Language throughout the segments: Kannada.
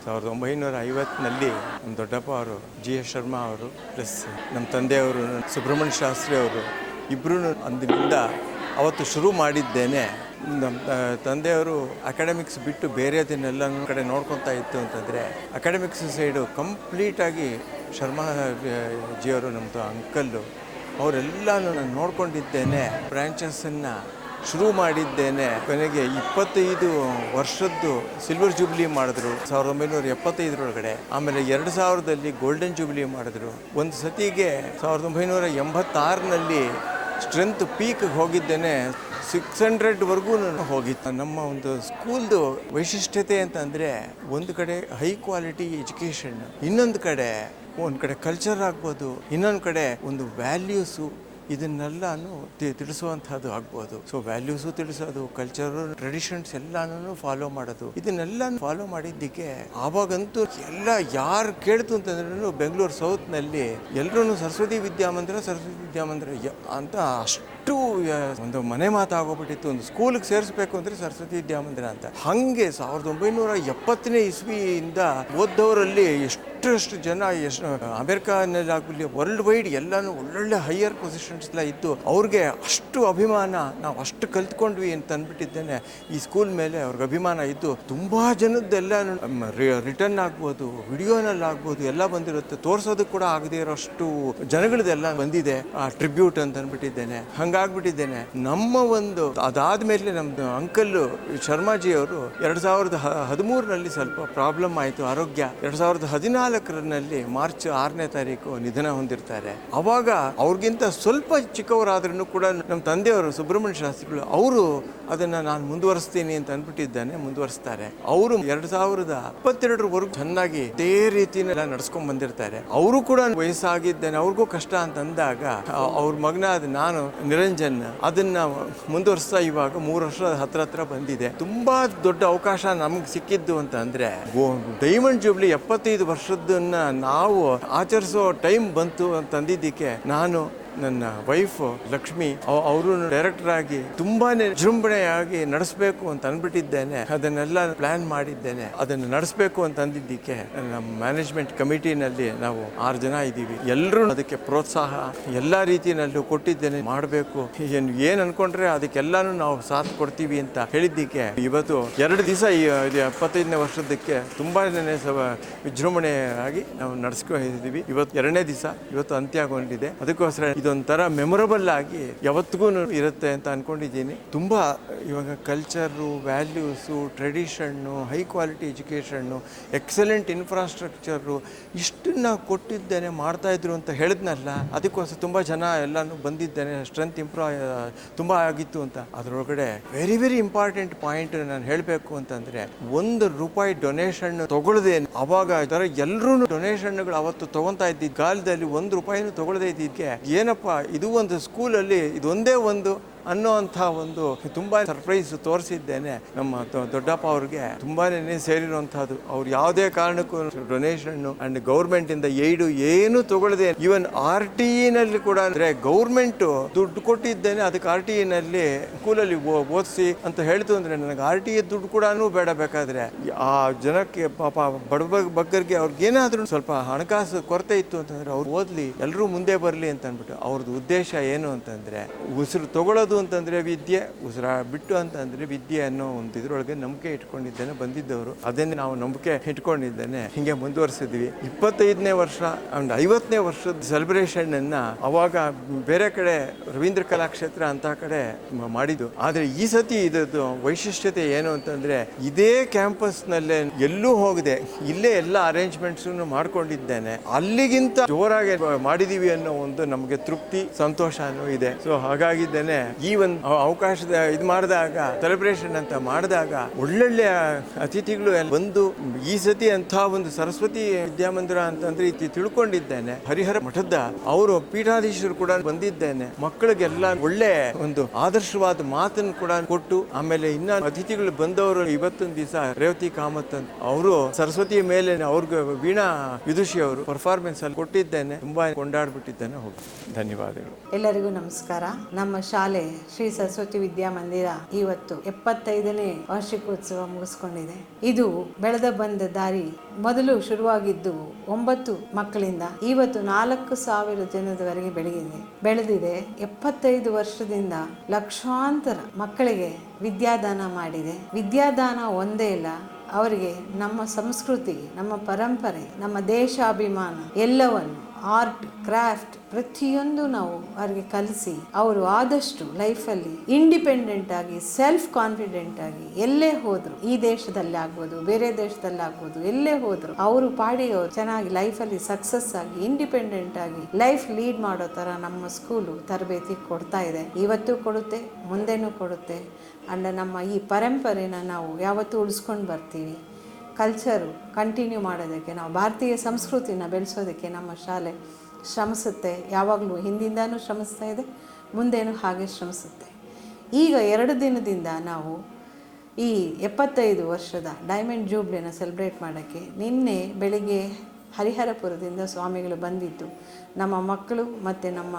1950ನಲ್ಲಿ ನಮ್ಮ ದೊಡ್ಡಪ್ಪ ಅವರು GS ಶರ್ಮಾ ಅವರು ಪ್ಲಸ್ ನಮ್ಮ ತಂದೆಯವರು ಸುಬ್ರಹ್ಮಣ್ಯ ಶಾಸ್ತ್ರಿ ಅವರು ಇಬ್ಬರೂ ಅಂದಿನಿಂದ ಅವತ್ತು ಶುರು ಮಾಡಿದ್ದೇನೆ. ನಮ್ಮ ತಂದೆಯವರು ಅಕಾಡೆಮಿಕ್ಸ್ ಬಿಟ್ಟು ಬೇರೆದನ್ನೆಲ್ಲ ಕಡೆ ನೋಡ್ಕೊತಾ ಇತ್ತು ಅಂತಂದರೆ ಅಕಾಡೆಮಿಕ್ಸ್ ಸೈಡು ಕಂಪ್ಲೀಟಾಗಿ ಶರ್ಮಾ ಜಿಯವರು ನಮ್ಮದು ಅಂಕಲ್ಲು ಅವರೆಲ್ಲನೂ ನಾನು ನೋಡ್ಕೊಂಡಿದ್ದೇನೆ. ಬ್ರ್ಯಾಂಚಸ್ಸನ್ನು ಶುರು ಮಾಡಿದ್ದೇನೆ. ಕೊನೆಗೆ 25 ವರ್ಷದ್ದು ಸಿಲ್ವರ್ ಜೂಬ್ಲಿ ಮಾಡಿದ್ರು 1975 ಆಮೇಲೆ 2000ದಲ್ಲಿ ಗೋಲ್ಡನ್ ಜೂಬ್ಲಿ ಮಾಡಿದ್ರು. ಒಂದು ಸತಿಗೆ 1986ನಲ್ಲಿ ಸ್ಟ್ರೆಂತ್ ಪೀಕ್ಗೆ ಹೋಗಿದ್ದೇನೆ. 600ವರೆಗೂ ಹೋಗಿತ್ತು. ನಮ್ಮ ಒಂದು ಸ್ಕೂಲ್ದು ವೈಶಿಷ್ಟ್ಯತೆ ಅಂತಂದರೆ ಒಂದು ಕಡೆ ಹೈ ಕ್ವಾಲಿಟಿ ಎಜುಕೇಷನ್, ಇನ್ನೊಂದು ಕಡೆ ಕಲ್ಚರ್ ಆಗ್ಬೋದು, ಇನ್ನೊಂದು ಕಡೆ ಒಂದು ವ್ಯಾಲ್ಯೂಸು ಇದನ್ನೆಲ್ಲನೂ ತಿಳಿಸುವಂಥದ್ದು ಆಗ್ಬೋದು. ಸೊ ವ್ಯಾಲ್ಯೂಸು ತಿಳಿಸೋದು, ಕಲ್ಚರು ಟ್ರೆಡಿಷನ್ಸ್ ಎಲ್ಲನೂ ಫಾಲೋ ಮಾಡೋದು, ಇದನ್ನೆಲ್ಲ ಫಾಲೋ ಮಾಡಿದ್ದಕ್ಕೆ ಆವಾಗಂತೂ ಎಲ್ಲ ಯಾರು ಕೇಳ್ತು ಅಂತಂದ್ರೂ ಬೆಂಗಳೂರು ಸೌತ್ನಲ್ಲಿ ಎಲ್ಲರೂ ಸರಸ್ವತಿ ವಿದ್ಯಾಮಂದಿರ ಅಂತ ಅಷ್ಟು ಒಂದು ಮನೆ ಮಾತಾಗೋಗ್ಬಿಟ್ಟಿತ್ತು. ಒಂದು ಸ್ಕೂಲಿಗೆ ಸೇರಿಸ್ಬೇಕು ಅಂದರೆ ಸರಸ್ವತಿ ವಿದ್ಯಾಮಂದಿರ ಅಂತ. ಹಾಗೆ 1970ನೇ ಇಸ್ವಿಯಿಂದ ಓದ್ದವರಲ್ಲಿ ಎಷ್ಟು ಜನ ಅಮೆರಿಕಾನಲ್ಲಾಗಲಿ ವರ್ಲ್ಡ್ ವೈಡ್ ಎಲ್ಲನೂ ಒಳ್ಳೊಳ್ಳೆ ಹೈಯರ್ ಪೊಸಿಷನ್ಸ್ ಎಲ್ಲ ಇತ್ತು. ಅವ್ರಿಗೆ ಅಷ್ಟು ಅಭಿಮಾನ, ನಾವು ಅಷ್ಟು ಕಲ್ತ್ಕೊಂಡ್ವಿ ಅಂತ ಅಂದ್ಬಿಟ್ಟಿದ್ದೇನೆ. ಈ ಸ್ಕೂಲ್ ಮೇಲೆ ಅವ್ರಿಗೆ ಅಭಿಮಾನ ಇದ್ದು ತುಂಬ ಜನದ್ದೆಲ್ಲ ರಿಟರ್ನ್ ಆಗ್ಬೋದು, ವಿಡಿಯೋನಲ್ಲಿ ಆಗ್ಬೋದು ಎಲ್ಲ ಬಂದಿರುತ್ತೆ. ತೋರಿಸೋದಕ್ಕೆ ಕೂಡ ಆಗದೇ ಇರೋಷ್ಟು ಜನಗಳದೆಲ್ಲ ಬಂದಿದೆ ಆ ಟ್ರಿಬ್ಯೂಟ್ ಅಂತ ಅಂದ್ಬಿಟ್ಟಿದ್ದೇನೆ. ಹಂಗಾಗ್ಬಿಟ್ಟಿದ್ದೇನೆ. ನಮ್ಮ ಒಂದು ಅದಾದಮೇಲೆ ನಮ್ಮದು ಅಂಕಲ್ಲು ಶರ್ಮಾಜಿಯವರು 2013ರಲ್ಲಿ ಸ್ವಲ್ಪ ಪ್ರಾಬ್ಲಮ್ ಆಯಿತು ಆರೋಗ್ಯ. 2014ರಲ್ಲಿ ಮಾರ್ಚ್ 6ನೇ ತಾರೀಕು ನಿಧನ ಹೊಂದಿರ್ತಾರೆ. ಅವಾಗ ಅವ್ರಿಗಿಂತ ಸ್ವಲ್ಪ ಚಿಕ್ಕವರಾದ್ರೂ ಕೂಡ ನಮ್ಮ ತಂದೆಯವರು ಸುಬ್ರಹ್ಮಣ್ಯ ಶಾಸ್ತ್ರಿಗಳು ಅವರು ಅದನ್ನು ನಾನು ಮುಂದುವರಿಸ್ತೀನಿ ಅಂತ ಅಂದ್ಬಿಟ್ಟಿದ್ದಾನೆ, ಮುಂದುವರಿಸ್ತಾರೆ. ಅವರು 2022ವರೆಗೂ ಚೆನ್ನಾಗಿ ಇದೇ ರೀತಿನೆಲ್ಲ ನಡ್ಸ್ಕೊಂಡ್ ಬಂದಿರ್ತಾರೆ. ಅವರು ಕೂಡ ವಯಸ್ಸಾಗಿದ್ದೇನೆ, ಅವ್ರಿಗೂ ಕಷ್ಟ ಅಂತ ಅಂದಾಗ ಅವ್ರ ಮಗನಾದ ನಾನು ನಿರಂಜನ್ ಅದನ್ನ ಮುಂದುವರಿಸ್ತಾ ಇವಾಗ 3 ವರ್ಷ ಹತ್ರ ಬಂದಿದೆ. ತುಂಬಾ ದೊಡ್ಡ ಅವಕಾಶ ನಮ್ಗೆ ಸಿಕ್ಕಿದ್ದು ಅಂತ ಅಂದ್ರೆ ಡೈಮಂಡ್ ಜೂಬ್ಲಿ 75 ವರ್ಷದನ್ನ ನಾವು ಆಚರಿಸೋ ಟೈಮ್ ಬಂತು ಅಂತ ಅಂದಿದ್ದಕ್ಕೆ ನಾನು ನನ್ನ ವೈಫ್ ಲಕ್ಷ್ಮಿ ಅವರು ಡೈರೆಕ್ಟರ್ ಆಗಿ ತುಂಬಾನೇ ವಿಜೃಂಭಣೆಯಾಗಿ ನಡೆಸಬೇಕು ಅಂತ ಅಂದ್ಬಿಟ್ಟಿದ್ದೇನೆ. ಅದನ್ನೆಲ್ಲ ಪ್ಲಾನ್ ಮಾಡಿದ್ದೇನೆ. ಅದನ್ನು ನಡೆಸಬೇಕು ಅಂತ ಅಂದಿದ್ದಕ್ಕೆ ನಮ್ಮ ಮ್ಯಾನೇಜ್ಮೆಂಟ್ ಕಮಿಟಿನಲ್ಲಿ ನಾವು 6 ಜನ ಇದ್ದೀವಿ. ಎಲ್ಲರೂ ಅದಕ್ಕೆ ಪ್ರೋತ್ಸಾಹ ಎಲ್ಲ ರೀತಿಯಲ್ಲೂ ಕೊಟ್ಟಿದ್ದೇನೆ. ಮಾಡಬೇಕು ಏನು ಅನ್ಕೊಂಡ್ರೆ ಅದಕ್ಕೆಲ್ಲಾನು ನಾವು ಸಾಥ್ ಕೊಡ್ತೀವಿ ಅಂತ ಹೇಳಿದ್ದಕ್ಕೆ ಇವತ್ತು 2 ದಿವಸ 75ನೇ ವರ್ಷದಕ್ಕೆ ತುಂಬಾನೇ ವಿಜೃಂಭಣೆಯಾಗಿ ನಾವು ನಡೆಸ್ಕೊಂಡಿದ್ದೀವಿ. ಇವತ್ತು 2ನೇ ದಿವಸ, ಇವತ್ತು ಅಂತ್ಯಗೊಂಡಿದೆ. ಅದಕ್ಕೋಸ್ಕರ ಇದೊಂಥರ ಮೆಮೊರಬಲ್ ಆಗಿ ಯಾವತ್ತಿಗೂ ಇರುತ್ತೆ ಅಂತ ಅನ್ಕೊಂಡಿದ್ದೀನಿ. ತುಂಬ ಇವಾಗ culture, values, tradition, high quality education, excellent infrastructure ಇಷ್ಟನ್ನು ಕೊಟ್ಟಿದ್ದೇನೆ, ಮಾಡ್ತಾಯಿದ್ರು ಅಂತ ಹೇಳಿದ್ನಲ್ಲ. ಅದಕ್ಕೋಸ್ಕರ ತುಂಬ ಜನ ಎಲ್ಲನೂ ಬಂದಿದ್ದೇನೆ. ಸ್ಟ್ರೆಂತ್ ತುಂಬ ಆಗಿತ್ತು ಅಂತ. ಅದರೊಳಗಡೆ ವೆರಿ ವೆರಿ ಇಂಪಾರ್ಟೆಂಟ್ ಪಾಯಿಂಟ್ ನಾನು ಹೇಳಬೇಕು ಅಂತಂದರೆ ₹1 ಡೊನೇಷನ್ ತಗೊಳ್ಳದೆ ಅವಾಗ ಎಲ್ಲರೂ ಡೊನೇಷನ್ಗಳು ಅವತ್ತು ತಗೊತಾ ಇದ್ದಿದ್ದ ಕಾಲದಲ್ಲಿ ₹1 ತಗೊಳ್ಳದೇ ಇದ್ದಿದ್ದಕ್ಕೆ ಏನಪ್ಪ ಇದು ಒಂದು ಸ್ಕೂಲಲ್ಲಿ ಇದೊಂದೇ ಒಂದು ಅನ್ನೋ ಅಂಥ ಒಂದು ತುಂಬ ಸರ್ಪ್ರೈಸ್ ತೋರಿಸಿದ್ದೇನೆ. ನಮ್ಮ ದೊಡ್ಡಪ್ಪ ಅವ್ರಿಗೆ ತುಂಬಾನೇ ಸೇರಿರುವಂಥದ್ದು. ಅವ್ರು ಯಾವುದೇ ಕಾರಣಕ್ಕೂ ಡೊನೇಷನ್ನು ಅಂಡ್ ಗೌರ್ಮೆಂಟಿಂದ ಏಯ್ಡು ಏನು ತಗೊಳ್ಳದೆ, ಈವನ್ RTEನಲ್ಲಿ ಕೂಡ ಅಂದರೆ ಗೌರ್ಮೆಂಟು ದುಡ್ಡು ಕೊಟ್ಟಿದ್ದೇನೆ, ಅದಕ್ಕೆ RTEನಲ್ಲಿ ಸ್ಕೂಲಲ್ಲಿ ಓದಿಸಿ ಅಂತ ಹೇಳ್ತು ಅಂದರೆ ನನಗೆ RTE ದುಡ್ಡು ಕೂಡ ಬೇಡ. ಬೇಕಾದರೆ ಆ ಜನಕ್ಕೆ ಪಾಪ ಬಗ್ಗರಿಗೆ ಅವ್ರಿಗೇನಾದ್ರೂ ಸ್ವಲ್ಪ ಹಣಕಾಸು ಕೊರತೆ ಇತ್ತು ಅಂತಂದರೆ ಅವ್ರು ಓದಲಿ, ಎಲ್ಲರೂ ಮುಂದೆ ಬರಲಿ ಅಂತ ಅಂದ್ಬಿಟ್ಟು ಅವ್ರದ್ದು ಉದ್ದೇಶ ಏನು ಅಂತಂದರೆ ಉಸಿರು ತಗೊಳ್ಳೋದು ಅಂತಂದ್ರೆ ವಿದ್ಯೆ, ಉಸಿರ ಬಿಟ್ಟು ಅಂತಂದ್ರೆ ವಿದ್ಯೆ ಅನ್ನೋ ಒಂದು ಇದ್ರೊಳಗೆ ನಂಬಿಕೆ ಇಟ್ಕೊಂಡಿದ್ದೇನೆ. ಬಂದಿದ್ದವರು ಅದನ್ನೇ ನಾವು ನಂಬಿಕೆ ಇಟ್ಕೊಂಡಿದ್ದೇನೆ. ಹಿಂಗೆ ಮುಂದುವರಿಸಿದ್ವಿ. 25ನೇ ವರ್ಷ ಅಂಡ್ 50ನೇ ವರ್ಷದ ಸೆಲೆಬ್ರೇಷನ್ ಅನ್ನ ಅವಾಗ ಬೇರೆ ಕಡೆ ರವೀಂದ್ರ ಕಲಾಕ್ಷೇತ್ರ ಅಂತ ಕಡೆ ಮಾಡಿದ್ದು. ಆದ್ರೆ ಈ ಸತಿ ಇದದ್ದು ವೈಶಿಷ್ಟ್ಯತೆ ಏನು ಅಂತಂದ್ರೆ ಇದೇ ಕ್ಯಾಂಪಸ್ನಲ್ಲೇ ಎಲ್ಲೂ ಹೋಗದೆ ಇಲ್ಲೇ ಎಲ್ಲ ಅರೇಂಜ್ಮೆಂಟ್ಸ್ ಮಾಡ್ಕೊಂಡಿದ್ದೇನೆ. ಅಲ್ಲಿಗಿಂತ ಜೋರಾಗಿ ಮಾಡಿದೀವಿ ಅನ್ನೋ ಒಂದು ನಮಗೆ ತೃಪ್ತಿ, ಸಂತೋಷನೂ ಇದೆ. ಸೊ ಹಾಗಾಗಿದ್ದೇನೆ ಈ ಒಂದು ಅವಕಾಶದ ಇದು ಮಾಡಿದಾಗ, ಸೆಲೆಬ್ರೇಷನ್ ಅಂತ ಮಾಡಿದಾಗ ಒಳ್ಳೊಳ್ಳೆ ಅತಿಥಿಗಳು ಬಂದು ಈ ಸತಿ ಅಂತ ಒಂದು ಸರಸ್ವತಿ ವಿದ್ಯಾಮಂದಿರ ಅಂತಂದ್ರೆ ತಿಳ್ಕೊಂಡಿದ್ದೇನೆ. ಹರಿಹರ ಮಠದ ಅವರು ಪೀಠಾಧೀಶರು ಕೂಡ ಬಂದಿದ್ದೇನೆ. ಮಕ್ಕಳಿಗೆಲ್ಲ ಒಳ್ಳೆ ಒಂದು ಆದರ್ಶವಾದ ಮಾತನ್ನು ಕೂಡ ಕೊಟ್ಟು, ಆಮೇಲೆ ಇನ್ನ ಅತಿಥಿಗಳು ಬಂದವರು ಇವತ್ತೊಂದು ದಿವಸ ರೇವತಿ ಕಾಮತ್ ಅಂತ ಅವರು ಸರಸ್ವತಿಯ ಮೇಲೆ ಅವ್ರಿಗೆ ವೀಣಾ ವಿದುಷಿ ಅವರು ಪರ್ಫಾರ್ಮೆನ್ಸ್ ಅಲ್ಲಿ ಕೊಟ್ಟಿದ್ದೇನೆ. ತುಂಬಾ ಕೊಂಡಾಡ್ಬಿಟ್ಟಿದ್ದೇನೆ. ಹೋಗಿ ಧನ್ಯವಾದಗಳು. ಎಲ್ಲರಿಗೂ ನಮಸ್ಕಾರ. ನಮ್ಮ ಶಾಲೆ ಶ್ರೀ ಸರಸ್ವತಿ ವಿದ್ಯಾಮಂದಿರ ಇವತ್ತು 75ನೇ ವಾರ್ಷಿಕೋತ್ಸವ ಮುಗಿಸ್ಕೊಂಡಿದೆ. ಇದು ಬೆಳೆದ ಬಂದ ದಾರಿ ಮೊದಲು ಶುರುವಾಗಿದ್ದು 9 ಮಕ್ಕಳಿಂದ ಇವತ್ತು 4,000 ಜನದವರೆಗೆ ಬೆಳೆದಿದೆ. 75 ವರ್ಷದಿಂದ ಲಕ್ಷಾಂತರ ಮಕ್ಕಳಿಗೆ ವಿದ್ಯಾದಾನ ಮಾಡಿದೆ. ವಿದ್ಯಾದಾನ ಒಂದೇ ಇಲ್ಲ, ಅವರಿಗೆ ನಮ್ಮ ಸಂಸ್ಕೃತಿ, ನಮ್ಮ ಪರಂಪರೆ, ನಮ್ಮ ದೇಶಾಭಿಮಾನ ಎಲ್ಲವನ್ನು, ಆರ್ಟ್, ಕ್ರಾಫ್ಟ್ ಪ್ರತಿಯೊಂದು ನಾವು ಅವರಿಗೆ ಕಲಿಸಿ ಅವರು ಆದಷ್ಟು ಲೈಫಲ್ಲಿ ಇಂಡಿಪೆಂಡೆಂಟ್ ಆಗಿ, ಸೆಲ್ಫ್ ಕಾನ್ಫಿಡೆಂಟ್ ಆಗಿ ಎಲ್ಲೇ ಹೋದ್ರು, ಈ ದೇಶದಲ್ಲಿ ಆಗ್ಬೋದು, ಬೇರೆ ದೇಶದಲ್ಲಿ ಆಗ್ಬೋದು, ಎಲ್ಲೇ ಹೋದ್ರು ಅವರು ಪಾಡಿ ಅವರು ಚೆನ್ನಾಗಿ ಲೈಫಲ್ಲಿ ಸಕ್ಸಸ್ ಆಗಿ ಇಂಡಿಪೆಂಡೆಂಟ್ ಆಗಿ ಲೈಫ್ ಲೀಡ್ ಮಾಡೋ ಥರ ನಮ್ಮ ಸ್ಕೂಲು ತರಬೇತಿ ಕೊಡ್ತಾ ಇದೆ. ಇವತ್ತು ಕೊಡುತ್ತೆ, ಮುಂದೆನೂ ಕೊಡುತ್ತೆ. ಅಂಡ್ ನಮ್ಮ ಈ ಪರಂಪರೆನ ನಾವು ಯಾವತ್ತೂ ಉಳಿಸ್ಕೊಂಡು ಬರ್ತೀವಿ. ಕಲ್ಚರು ಕಂಟಿನ್ಯೂ ಮಾಡೋದಕ್ಕೆ, ನಾವು ಭಾರತೀಯ ಸಂಸ್ಕೃತಿನ ಬೆಳೆಸೋದಕ್ಕೆ ನಮ್ಮ ಶಾಲೆ ಶ್ರಮಿಸುತ್ತೆ. ಯಾವಾಗಲೂ ಹಿಂದಿಂದನೂ ಶ್ರಮಿಸ್ತಾ ಇದೆ, ಮುಂದೇನೂ ಹಾಗೆ ಶ್ರಮಿಸುತ್ತೆ. ಈಗ 2 ದಿನದಿಂದ ನಾವು ಈ 75 ವರ್ಷದ ಡೈಮಂಡ್ ಜೂಬ್ಲಿನ ಸೆಲೆಬ್ರೇಟ್ ಮಾಡೋಕ್ಕೆ ನಿನ್ನೆ ಬೆಳಿಗ್ಗೆ ಹರಿಹರಪುರದಿಂದ ಸ್ವಾಮಿಗಳು ಬಂದಿದ್ದು ನಮ್ಮ ಮಕ್ಕಳು ಮತ್ತು ನಮ್ಮ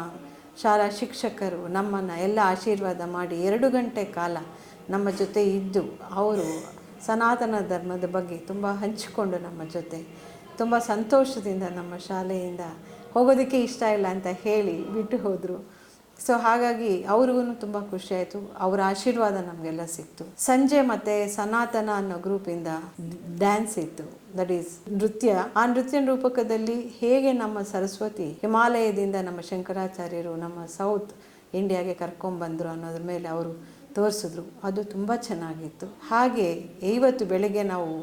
ಶಾಲಾ ಶಿಕ್ಷಕರು ನಮ್ಮನ್ನು ಎಲ್ಲ ಆಶೀರ್ವಾದ ಮಾಡಿ 2 ಗಂಟೆ ಕಾಲ ನಮ್ಮ ಜೊತೆ ಇದ್ದು ಅವರು ಸನಾತನ ಧರ್ಮದ ಬಗ್ಗೆ ತುಂಬ ಹಂಚಿಕೊಂಡು ನಮ್ಮ ಜೊತೆ ತುಂಬ ಸಂತೋಷದಿಂದ ನಮ್ಮ ಶಾಲೆಯಿಂದ ಹೋಗೋದಕ್ಕೆ ಇಷ್ಟ ಇಲ್ಲ ಅಂತ ಹೇಳಿ ಬಿಟ್ಟು ಹೋದರು. ಸೊ ಹಾಗಾಗಿ ಅವ್ರಿಗೂ ತುಂಬ ಖುಷಿಯಾಯಿತು, ಅವರ ಆಶೀರ್ವಾದ ನಮಗೆಲ್ಲ ಸಿಕ್ತು. ಸಂಜೆ ಮತ್ತು ಸನಾತನ ಅನ್ನೋ ಗ್ರೂಪಿಂದ ಡ್ಯಾನ್ಸ್ ಇತ್ತು, ದಟ್ ಈಸ್ ನೃತ್ಯ. ಆ ನೃತ್ಯ ರೂಪಕದಲ್ಲಿ ಹೇಗೆ ನಮ್ಮ ಸರಸ್ವತಿ ಹಿಮಾಲಯದಿಂದ ನಮ್ಮ ಶಂಕರಾಚಾರ್ಯರು ನಮ್ಮ ಸೌತ್ ಇಂಡಿಯಾಗೆ ಕರ್ಕೊಂಡ್ಬಂದರು ಅನ್ನೋದ್ರ ಮೇಲೆ ಅವರು ತೋರಿಸಿದ್ರು. ಅದು ತುಂಬ ಚೆನ್ನಾಗಿತ್ತು. ಹಾಗೆ ಇವತ್ತು ಬೆಳಗ್ಗೆ ನಾವು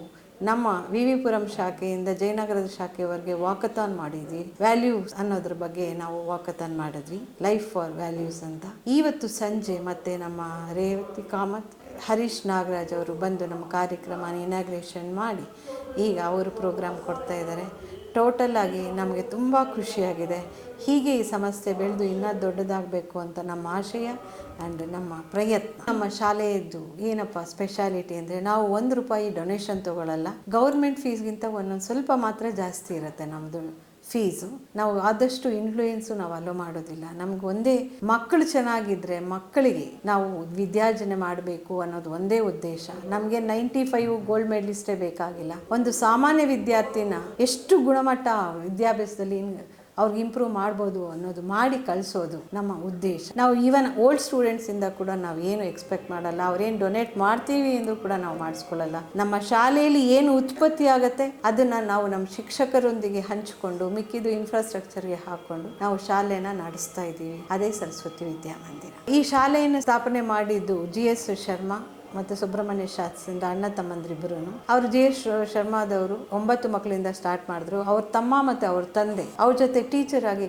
ನಮ್ಮ ವಿವಿಪುರಂ ಶಾಖೆಯಿಂದ ಜಯನಗರದ ಶಾಖೆಯವರೆಗೆ ವಾಕಥಾನ್ ಮಾಡಿದ್ವಿ. ವ್ಯಾಲ್ಯೂಸ್ ಅನ್ನೋದ್ರ ಬಗ್ಗೆ ನಾವು ವಾಕಥಾನ್ ಮಾಡಿದ್ವಿ, ಲೈಫ್ ಫಾರ್ ವ್ಯಾಲ್ಯೂಸ್ ಅಂತ. ಇವತ್ತು ಸಂಜೆ ಮತ್ತೆ ನಮ್ಮ ರೇವತಿ ಕಾಮತ್, ಹರೀಶ್ ನಾಗರಾಜ್ ಅವರು ಬಂದು ನಮ್ಮ ಕಾರ್ಯಕ್ರಮ ಇನಾಗ್ರೇಷನ್ ಮಾಡಿ ಈಗ ಅವರು ಪ್ರೋಗ್ರಾಮ್ ಕೊಡ್ತಾ ಇದ್ದಾರೆ. ಟೋಟಲ್ ಆಗಿ ನಮಗೆ ತುಂಬ ಖುಷಿಯಾಗಿದೆ. ಹೀಗೆ ಈ ಸಂಸ್ಥೆ ಬೆಳೆದು ಇನ್ನೂ ದೊಡ್ಡದಾಗಬೇಕು ಅಂತ ನಮ್ಮ ಆಶಯ ಆ್ಯಂಡ್ ನಮ್ಮ ಪ್ರಯತ್ನ. ನಮ್ಮ ಶಾಲೆಯದ್ದು ಏನಪ್ಪ ಸ್ಪೆಷಾಲಿಟಿ ಅಂದರೆ ನಾವು ₹1 ಡೊನೇಷನ್ ತೊಗೊಳ್ಳಲ್ಲ. ಗೌರ್ಮೆಂಟ್ ಫೀಸ್ಗಿಂತ ಒಂದೊಂದು ಸ್ವಲ್ಪ ಮಾತ್ರ ಜಾಸ್ತಿ ಇರುತ್ತೆ ನಮ್ಮದು ಫೀಸು. ನಾವು ಆದಷ್ಟು ಇನ್ಫ್ಲೂಯೆನ್ಸು ನಾವು ಅಲೋ ಮಾಡೋದಿಲ್ಲ. ನಮ್ಗೆ ಒಂದೇ ಮಕ್ಕಳು ಚೆನ್ನಾಗಿದ್ದರೆ ಮಕ್ಕಳಿಗೆ ನಾವು ವಿದ್ಯಾರ್ಜನೆ ಮಾಡಬೇಕು ಅನ್ನೋದು ಒಂದೇ ಉದ್ದೇಶ. ನಮಗೆ 95 ಗೋಲ್ಡ್ ಮೆಡಲಿಸ್ಟೇ ಬೇಕಾಗಿಲ್ಲ. ಒಂದು ಸಾಮಾನ್ಯ ವಿದ್ಯಾರ್ಥಿನ ಎಷ್ಟು ಗುಣಮಟ್ಟ ವಿದ್ಯಾಭ್ಯಾಸದಲ್ಲಿ ಅವ್ರಿಗೆ ಇಂಪ್ರೂವ್ ಮಾಡ್ಬೋದು ಅನ್ನೋದು ಮಾಡಿ ಕಳಿಸೋದು ನಮ್ಮ ಉದ್ದೇಶ. ನಾವು ಈವನ್ ಓಲ್ಡ್ ಸ್ಟೂಡೆಂಟ್ಸಿಂದ ಕೂಡ ನಾವು ಏನು ಎಕ್ಸ್ಪೆಕ್ಟ್ ಮಾಡಲ್ಲ. ಅವ್ರೇನು ಡೊನೇಟ್ ಮಾಡ್ತೀವಿ ಅಂದರೂ ಕೂಡ ನಾವು ಮಾಡಿಸ್ಕೊಳ್ಳಲ್ಲ. ನಮ್ಮ ಶಾಲೆಯಲ್ಲಿ ಏನು ಉತ್ಪತ್ತಿ ಆಗುತ್ತೆ ಅದನ್ನು ನಾವು ನಮ್ಮ ಶಿಕ್ಷಕರೊಂದಿಗೆ ಹಂಚಿಕೊಂಡು ಮಿಕ್ಕಿದ್ದು ಇನ್ಫ್ರಾಸ್ಟ್ರಕ್ಚರ್ಗೆ ಹಾಕ್ಕೊಂಡು ನಾವು ಶಾಲೆನ ನಡೆಸ್ತಾ ಇದ್ದೀವಿ. ಅದೇ ಸರಸ್ವತಿ ವಿದ್ಯಾಮಂದಿರ. ಈ ಶಾಲೆಯನ್ನು ಸ್ಥಾಪನೆ ಮಾಡಿದ್ದು GS ಶರ್ಮಾ ಮತ್ತು ಸುಬ್ರಹ್ಮಣ್ಯ ಶಾಸ್ತ್ರಿಯಿಂದ ಅಣ್ಣ ತಮ್ಮಂದ್ರಿಬ್ಬರು. ಅವರು GS ಶರ್ಮಾದವರು 9 ಮಕ್ಕಳಿಂದ ಸ್ಟಾರ್ಟ್ ಮಾಡಿದ್ರು. ಅವ್ರ ತಮ್ಮ ಮತ್ತು ಅವ್ರ ತಂದೆ ಅವ್ರ ಜೊತೆ ಟೀಚರ್ ಆಗಿ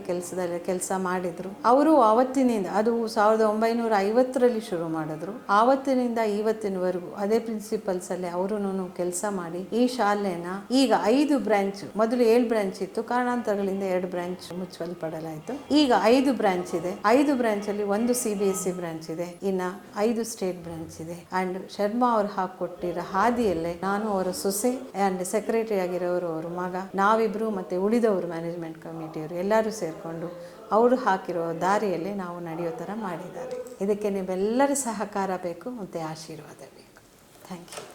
ಕೆಲಸ ಮಾಡಿದ್ರು. ಅವರು ಆವತ್ತಿನಿಂದ, ಅದು 1950ರಲ್ಲಿ ಶುರು ಮಾಡಿದ್ರು, ಆವತ್ತಿನಿಂದ ಇವತ್ತಿನವರೆಗೂ ಅದೇ ಪ್ರಿನ್ಸಿಪಲ್ಸ್ ಅಲ್ಲಿ ಅವರು ಕೆಲಸ ಮಾಡಿ ಈ ಶಾಲೆನ ಈಗ 5 ಬ್ರಾಂಚ್, ಮೊದಲು 7 ಬ್ರಾಂಚ್ ಇತ್ತು, ಕಾರಣಾಂತರಗಳಿಂದ 2 ಬ್ರಾಂಚ್ ಮುಚ್ಚಲ್ಪಡಲಾಯಿತು. ಈಗ 5 ಬ್ರಾಂಚ್ ಇದೆ. 5 ಬ್ರಾಂಚ್ ಅಲ್ಲಿ 1 CBSE ಬ್ರಾಂಚ್ ಇದೆ, ಇನ್ನ 5 ಸ್ಟೇಟ್ ಬ್ರಾಂಚ್ ಇದೆ. ಶರ್ಮಾ ಅವರು ಹಾಕೊಟ್ಟಿರೋ ಹಾದಿಯಲ್ಲೇ ನಾನು ಅವರ ಸೊಸೆ ಆ್ಯಂಡ್ ಸೆಕ್ರೆಟರಿ ಆಗಿರೋರು ಅವ್ರ ಮಗ, ನಾವಿಬ್ರು ಮತ್ತು ಉಳಿದವರು ಮ್ಯಾನೇಜ್ಮೆಂಟ್ ಕಮಿಟಿಯವರು ಎಲ್ಲರೂ ಸೇರಿಕೊಂಡು ಅವರು ಹಾಕಿರೋ ದಾರಿಯಲ್ಲೇ ನಾವು ನಡೆಯೋ ಥರ ಮಾಡಿದ್ದಾರೆ. ಇದಕ್ಕೆ ನೀವೆಲ್ಲರ ಸಹಕಾರ ಬೇಕು ಮತ್ತು ಆಶೀರ್ವಾದ ಬೇಕು. Thank you.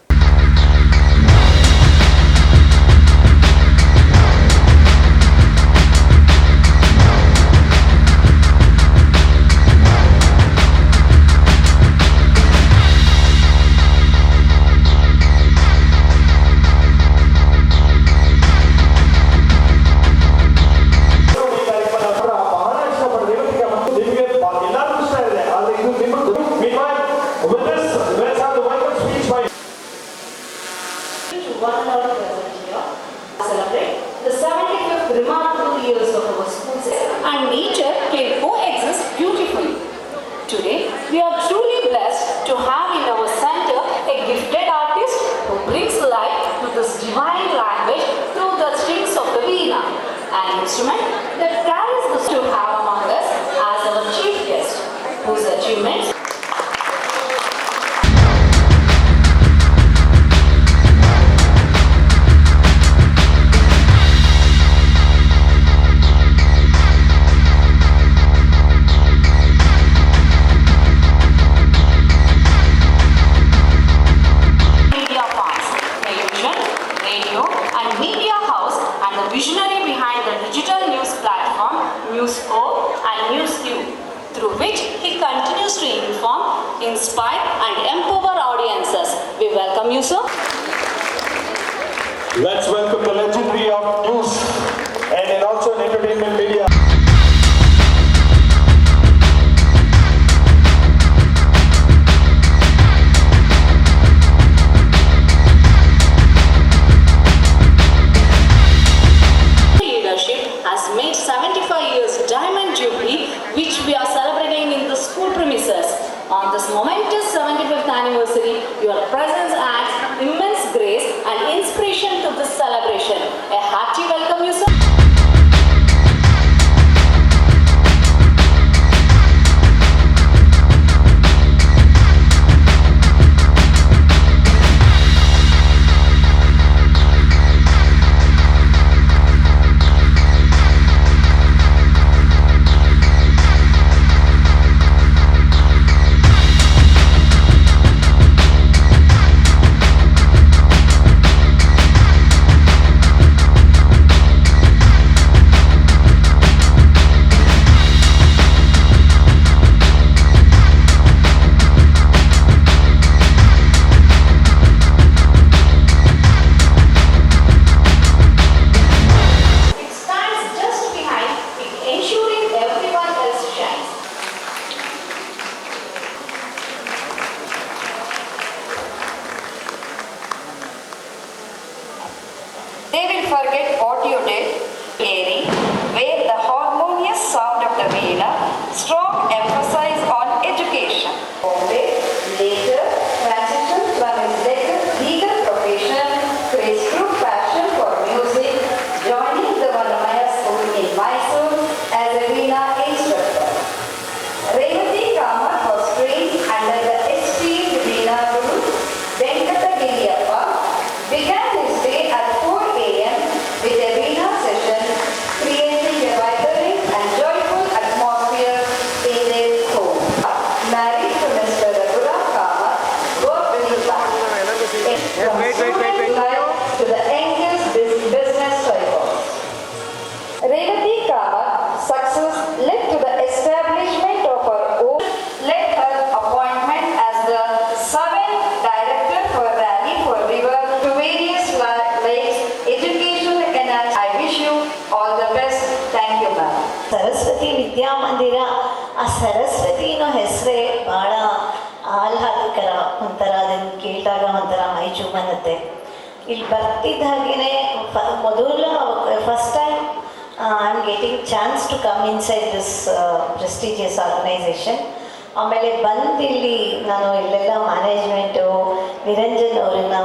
Instrument that carries us to have among us as our chief guest, whose achievements the visionary behind the digital news platform NewsO and NewsU, through which he continues to inform, inspire and empower audiences. We welcome you, sir. Let's welcome the legendary of news and also in entertainment media. Leadership has made 75 years Diamond Jubilee, which we are celebrating in the school premises. On this momentous 75th anniversary, your presence adds immense grace and inspiration to this celebration. A hearty welcome, you, sir. They will forget what you did, airy, where the harmonious sound of the veena, strong emphasis on education. Bombay later transitioned from his legal profession to his true passion for music, joining the Vannamaya School in Mysore as a veena instructor. Revati Kamath was trained under the esteemed veena guru Venkata Giliyappa, began his day at 4 a.m. with a veena session, creating a vibrant and joyful atmosphere in their home. Married to Mr. Raghuram Kamath, worked in the bank. From student life to the youngest business cycle. Revati Kamath's success led to the establishment of her own, led her appointment as the 7th director for Rally for River to various lakes, education and I wish you all the best. Thank you, ma'am. Saraswati Vidyamandir, ಆ ಸರಸ್ವತಿ ಅನ್ನೋ ಹೆಸರೇ ಭಾಳ ಆಹ್ಲಾದಕರ. ಒಂಥರ ಅದನ್ನು ಕೇಳಿದಾಗ ಒಂಥರ ಮೈ ಚುಮ್ಮನತ್ತೆ. ಇಲ್ಲಿ ಬರ್ತಿದ್ದ ಹಾಗೆಯೇ ಮೊದಲ first time I am getting chance to come inside this prestigious organisation. ಆಮೇಲೆ ಬಂದಿಲ್ಲಿ ನಾನು ಇಲ್ಲೆಲ್ಲ ಮ್ಯಾನೇಜ್ಮೆಂಟು, ನಿರಂಜನ್ ಅವರನ್ನ,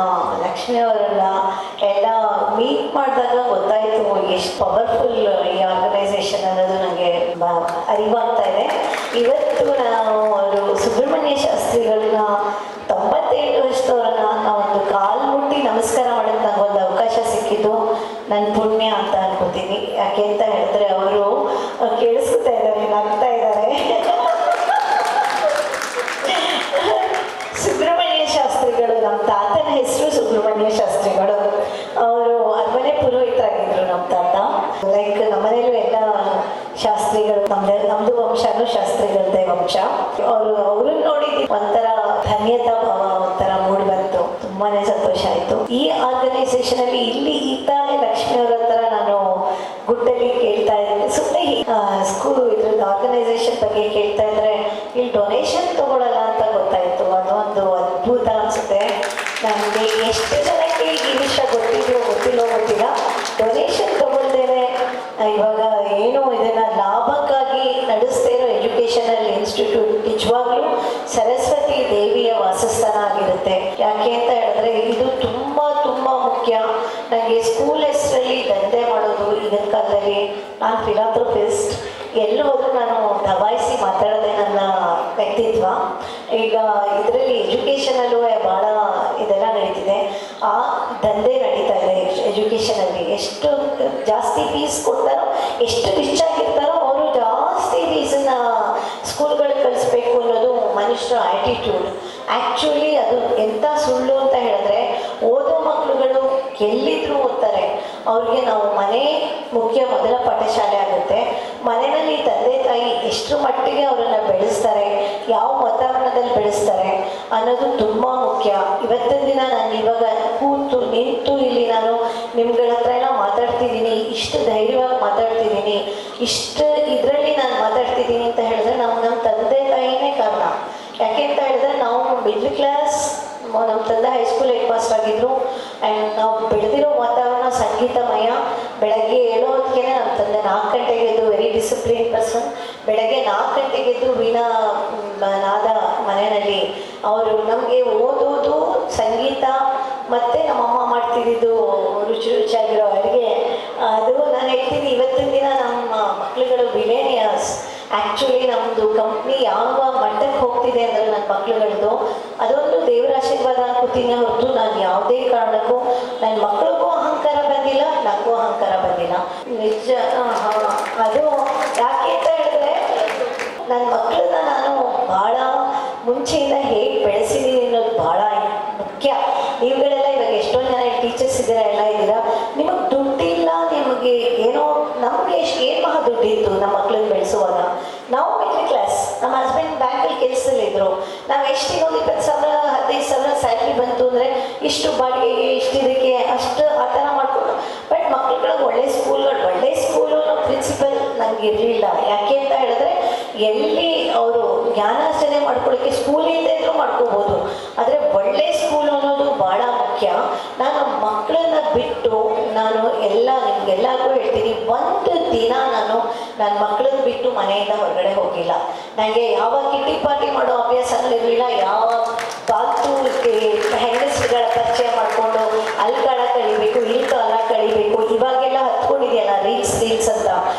ಲಕ್ಷ್ಮಿ ಅವರನ್ನ ಎಲ್ಲ ಮೀಟ್ ಮಾಡಿದಾಗ ಗೊತ್ತಾಯಿತು ಎಷ್ಟು ಪವರ್ಫುಲ್ ಈ ಆರ್ಗನೈಸೇಷನ್ ಅನ್ನೋದು ನನಗೆ ಅರಿವಾಗ್ತಾ ಇದೆ. ಇವತ್ತು ನಾವು ಅವರು ಸುಬ್ರಹ್ಮಣ್ಯ ಶಾಸ್ತ್ರಿಗಳನ್ನ 97 ವರ್ಷದವ್ರನ್ನ ನಾವೊಂದು ಕಾಲು ಮುಟ್ಟಿ ನಮಸ್ಕಾರ ಮಾಡೋಕ್ಕೆ ನನಗೊಂದು ಅವಕಾಶ ಸಿಕ್ಕಿದ್ದು ನನ್ನ ಪುಣ್ಯ ಅಂತ ಅನ್ಕೋತೀನಿ. ಯಾಕೆ ಅಂತ ಹೇಳಿದ್ರೆ ಅವರು ಕೇಳಿಸ್ಕೊತಾ ಇದ್ದಾರೆ, ನಗ್ತಾ ಇದ್ದಾರೆ. ಸುಬ್ರಹ್ಮಣ್ಯ ಶಾಸ್ತ್ರಿಗಳು, ನಮ್ಮ ತಾತನ ಹೆಸರು ಸುಬ್ರಹ್ಮಣ್ಯ ಶಾಸ್ತ್ರಿಗಳು. ಅವರು ಅರಮನೆ ಪುರೋಹಿತರಾಗಿದ್ರು ನಮ್ಮ ತಾತ. ಲೈಕ್ ನಮ್ಮನೇಲೂ ಎಲ್ಲ ಶಾಸ್ತ್ರಿಗಳು, ನಮ್ಮದು ವಂಶನೂ ಶಾಸ್ತ್ರಿಗಳದ್ದೇ ವಂಶ. ಅವ್ರನ್ನ ನೋಡಿದ್ದು ಒಂಥರ ಧನ್ಯತಾ ಭಾವ ಒಂಥರ ಮೂಡಿ ಬಂತು. ತುಂಬಾನೇ ಸಂತೋಷ ಆಯಿತು. ಈ ಆರ್ಗನೈಸೇಷನ್ ಅಲ್ಲಿ ಇಲ್ಲಿ ಇದ್ದಾಗೆ ಲಕ್ಷ್ಮಿ ಅವ್ರ ಹತ್ರ ನಾನು ಗುಡ್ಡಲ್ಲಿ ಕೇಳ್ತಾ ಇದ್ದೆ, ಸುಮ್ಮನೆ ಸ್ಕೂಲ್ ಇದ್ರದ್ದು ಆರ್ಗನೈಸೇಷನ್ ಬಗ್ಗೆ ಕೇಳ್ತಾ ಇದ್ರೆ ಇಲ್ಲಿ ಡೊನೇಷನ್ ತಗೊಳ್ಳಲ್ಲ ಅಂತ ಗೊತ್ತಾಯಿತು. ಅದೊಂದು ಅದ್ಭುತ ಅನಿಸುತ್ತೆ ನನಗೆ. ಎಷ್ಟು ಜನಕ್ಕೆ ಈ ವಿಷಯ ಗೊತ್ತಿಲ್ಲೋ ಗೊತ್ತಿಲ್ಲ. ಡೊನೇಷನ್ ತಗೊಳ್ದೇನೆ ಇವಾಗ ಏನು ಇದನ್ನು ಲಾಭಕ್ಕಾಗಿ ನಡೆಸ್ತಾ ಇರೋ ಎಜುಕೇಷನಲ್ ಇನ್ಸ್ಟಿಟ್ಯೂಟ್ ನಿಜವಾಗ್ಲೂ ಸರಸ್ವತಿ ದೇವಿಯ ವಾಸಸ್ಥಾನ ಆಗಿರುತ್ತೆ. ಯಾಕೆ ಅಂತ ಹೇಳಿದ್ರೆ ಇದು ತುಂಬ ತುಂಬ ಮುಖ್ಯ. ನನಗೆ ಸ್ಕೂಲ್ ಹೆಸರಲ್ಲಿ ದಂಧೆ ಮಾಡೋದು ಈಗಿನ ಕಾಲದಲ್ಲಿ, ನಾನು ಫಿಲಾಂಥ್ರೋಪಿಸ್ಟ್, ಎಲ್ಲಿ ಹೋದರೂ ನಾನು ದಬಾಯಿಸಿ ಮಾತಾಡೋದೇ ನನ್ನ ವ್ಯಕ್ತಿತ್ವ. ಈಗ ಇದರಲ್ಲಿ ಎಜುಕೇಷನಲ್ಲೂ ಭಾಳ ಇದೆಲ್ಲ ನಡೀತಿದೆ. ಆ ದಂಧೆ ನಡೀತಾ ಇದೆ ಎಜುಕೇಷನಲ್ಲಿ. ಎಷ್ಟು ಜಾಸ್ತಿ ಫೀಸ್ ಕೊಡ್ತಾರೋ, ಎಷ್ಟು ರಿಚ್ ಆಗಿರ್ತಾರೋ ಅವರು ಜಾಸ್ತಿ ಫೀಸನ್ನು ಸ್ಕೂಲ್ಗಳಿಗೆ ಕಳಿಸ್ಬೇಕು ಅನ್ನೋದು ಮನುಷ್ಯರ ಆ್ಯಟಿಟ್ಯೂಡ್. ಆ್ಯಕ್ಚುಲಿ ಅದು ಎಂಥ ಸುಳ್ಳು ಅಂತ ಹೇಳಿದ್ರೆ, ಓದೋ ಮಕ್ಕಳುಗಳು ಎಲ್ಲಿದ್ರೂ ಓದ್ತಾರೆ. ಅವ್ರಿಗೆ ನಾವು ಮನೆ ಮುಖ್ಯ ಮೊದಲ ಪಾಠಶಾಲೆ ಆಗುತ್ತೆ. ಮನೆಯಲ್ಲಿ ತಂದೆ ತಾಯಿ ಎಷ್ಟು ಮಟ್ಟಿಗೆ ಅವರನ್ನು ಬೆಳೆಸ್ತಾರೆ, ಯಾವ ವಾತಾವರಣದಲ್ಲಿ ಬೆಳೆಸ್ತಾರೆ ಅನ್ನೋದು ತುಂಬ ಮುಖ್ಯ. ಇವತ್ತಿನ ದಿನ ನಾನು ಇವಾಗ ನಿಂತು ಇಲ್ಲಿ ನಾನು ನಿಮ್ಗಳ ಹತ್ರ ಎಲ್ಲ ಮಾತಾಡ್ತಿದ್ದೀನಿ, ಇಷ್ಟು ಧೈರ್ಯವಾಗಿ ಮಾತಾಡ್ತಿದ್ದೀನಿ, ಇಷ್ಟು ಇದರಲ್ಲಿ ನಾನು ಮಾತಾಡ್ತಿದ್ದೀನಿ ಅಂತ ಹೇಳಿದ್ರೆ ನಮ್ಮ ತಂದೆ ತಾಯಿನೇ ಕಾರಣ. ಯಾಕೆ ಅಂತ ಹೇಳಿದ್ರೆ ನಾವು ಮಿಡ್ಲ್ ಕ್ಲಾಸ್, ನಮ್ಮ ತಂದೆ ಹೈಸ್ಕೂಲ್ ಹೆಡ್ ಮಾಸ್ಟರ್ ಆಗಿದ್ರು. ಆ್ಯಂಡ್ ನಾವು ಬೆಳೆದಿರೋ ವಾತಾವರಣ ಸಂಗೀತಮಯ. ಬೆಳಗ್ಗೆ 7 ಹೊತ್ತಿಗೆ ನಮ್ಮ ತಂದೆ 4 ಗಂಟೆಗೆ ಎದ್ದು, ವೆರಿ ಡಿಸಿಪ್ಲಿನ್ ಪರ್ಸನ್. ಬೆಳಗ್ಗೆ 4 ಗಂಟೆಗೆ ಎದ್ದು ವೀಣಾ ನಾದ ಮನೆಯಲ್ಲಿ ಅವರು ನಮಗೆ ಓದೋದು, ಸಂಗೀತ ಮತ್ತು ನಮ್ಮಮ್ಮ ಮಾಡ್ತಿದ್ದು ರುಚಿ ರುಚಿಯಾಗಿರೋ ಅಡುಗೆ. ಅದು ನಾನು ಹೇಳ್ತೀನಿ, ಇವತ್ತಿನ ದಿನ ನಮ್ಮ ಮಕ್ಕಳುಗಳು ವಿಲೇನಿಯರ್ಸ್. ಆ್ಯಕ್ಚುಲಿ ನಮ್ಮದು ಕಂಪ್ನಿ ಯಾವ ಮಟ್ಟಕ್ಕೆ ಹೋಗ್ತಿದೆ ಅಂದರೆ ನನ್ನ ಮಕ್ಳುಗಳದ್ದು ಅದೊಂದು ದೇವರ ಆಶೀರ್ವಾದ ಅನ್ಕೋತೀನಿ ಹೊರತು ನಾನು ಯಾವುದೇ ಕಾರಣಕ್ಕೂ ನನ್ನ ಮಕ್ಳಿಗೂ ಅಹಂಕಾರ ಬಂದಿಲ್ಲ, ನನಗೂ ಅಹಂಕಾರ ಬಂದಿಲ್ಲ. ನಿಜ. ಅದು ಯಾಕೆ ಅಂತ ಹೇಳಿದ್ರೆ ನನ್ನ ಮಕ್ಕಳನ್ನ ನಾನು ಭಾಳ ಮುಂಚೆಯಿಂದ ಹೇಗೆ ಬೆಳೆಸಿದ್ದೀನಿ ಅನ್ನೋದು ಭಾಳ ಮುಖ್ಯ. ನೀವುಗಳೆಲ್ಲ ಇವಾಗ ಎಷ್ಟೊಂದು ಜನ ಟೀಚರ್ಸ್ ಇದ್ದೀರಾ, ಎಲ್ಲ ಇದ್ದೀರಾ, ನಿಮಗೆ ದುಡ್ಡಿಲ್ಲ, ನಿಮಗೆ ಏನೋ, ನಮಗೆ ಏನು ಮಹಾ ದುಡ್ಡಿತ್ತು ನಮ್ಮ ಮಕ್ಕಳನ್ನ ಬೆಳೆಸುವಾಗ. ನಾವು ಮಿಡ್ಲ್ ಕ್ಲಾಸ್, ನಮ್ಮ ಹಸ್ಬೆಂಡ್ ಬ್ಯಾಂಕಲ್ಲಿ ಕೆಲಸದಲ್ಲಿದ್ದರು. ನಾವು ಎಷ್ಟಿಗೆ ಒಂದು 20,000 15,000 ಸ್ಯಾಲ್ರಿ ಬಂತು ಅಂದರೆ ಇಷ್ಟು ಬಾಡಿಗೆಗೆ, ಇಷ್ಟು ಇದಕ್ಕೆ, ಅಷ್ಟು ಆ ಥರ ಮಾಡಿಕೊಂಡು. ಬಟ್ ಮಕ್ಕಳುಗಳಿಗೆ ಒಳ್ಳೆ ಸ್ಕೂಲು ಪ್ರಿನ್ಸಿಪಲ್ ನನಗೆ ಇರಲಿಲ್ಲ. ಯಾಕೆ ಅಂತ ಹೇಳಿದ್ರೆ ಎಲ್ಲಿ ಅವರು ಜ್ಞಾನಾರ್ಜನೆ ಮಾಡ್ಕೊಳ್ಳೋಕ್ಕೆ ಸ್ಕೂಲಿಂದ ಇದ್ರೂ ಮಾಡ್ಕೋಬೋದು, ಆದರೆ ಒಳ್ಳೆ ಸ್ಕೂಲ್ ಅನ್ನೋದು ಭಾಳ ಮುಖ್ಯ. ನಾನು ಮಕ್ಕಳನ್ನ ಬಿಟ್ಟು ನಾನು ನಿಮಗೆಲ್ಲರಿಗೂ ಹೇಳ್ತೀನಿ, ಒಂದು ದಿನ ನಾನು ನನ್ನ ಮಕ್ಕಳನ್ನ ಬಿಟ್ಟು ಮನೆಯಿಂದ ಹೊರಗಡೆ ಹೋಗಿಲ್ಲ. ನನಗೆ ಯಾವ ಕಿಟ್ಟಿ ಪಾರ್ಟಿ ಮಾಡೋ ಅಭ್ಯಾಸನೂ ಇರಲಿಲ್ಲ. ಯಾವ ಪಾಲ್ತು ಹೆಂಗಸ್ಗಳ ಪರಿಚಯ ಮಾಡಿಕೊಂಡು ಅಲ್ಲಿ ಕಾಲ ಕಳಿಬೇಕು, ಇಲ್ಲಿ ಕಾಲ ಕಳಿಬೇಕು, ಇವಾಗೆಲ್ಲ ಹತ್ಕೊಂಡಿದೆಯಲ್ಲ ರೀಲ್ಸ್ ಅಂತ,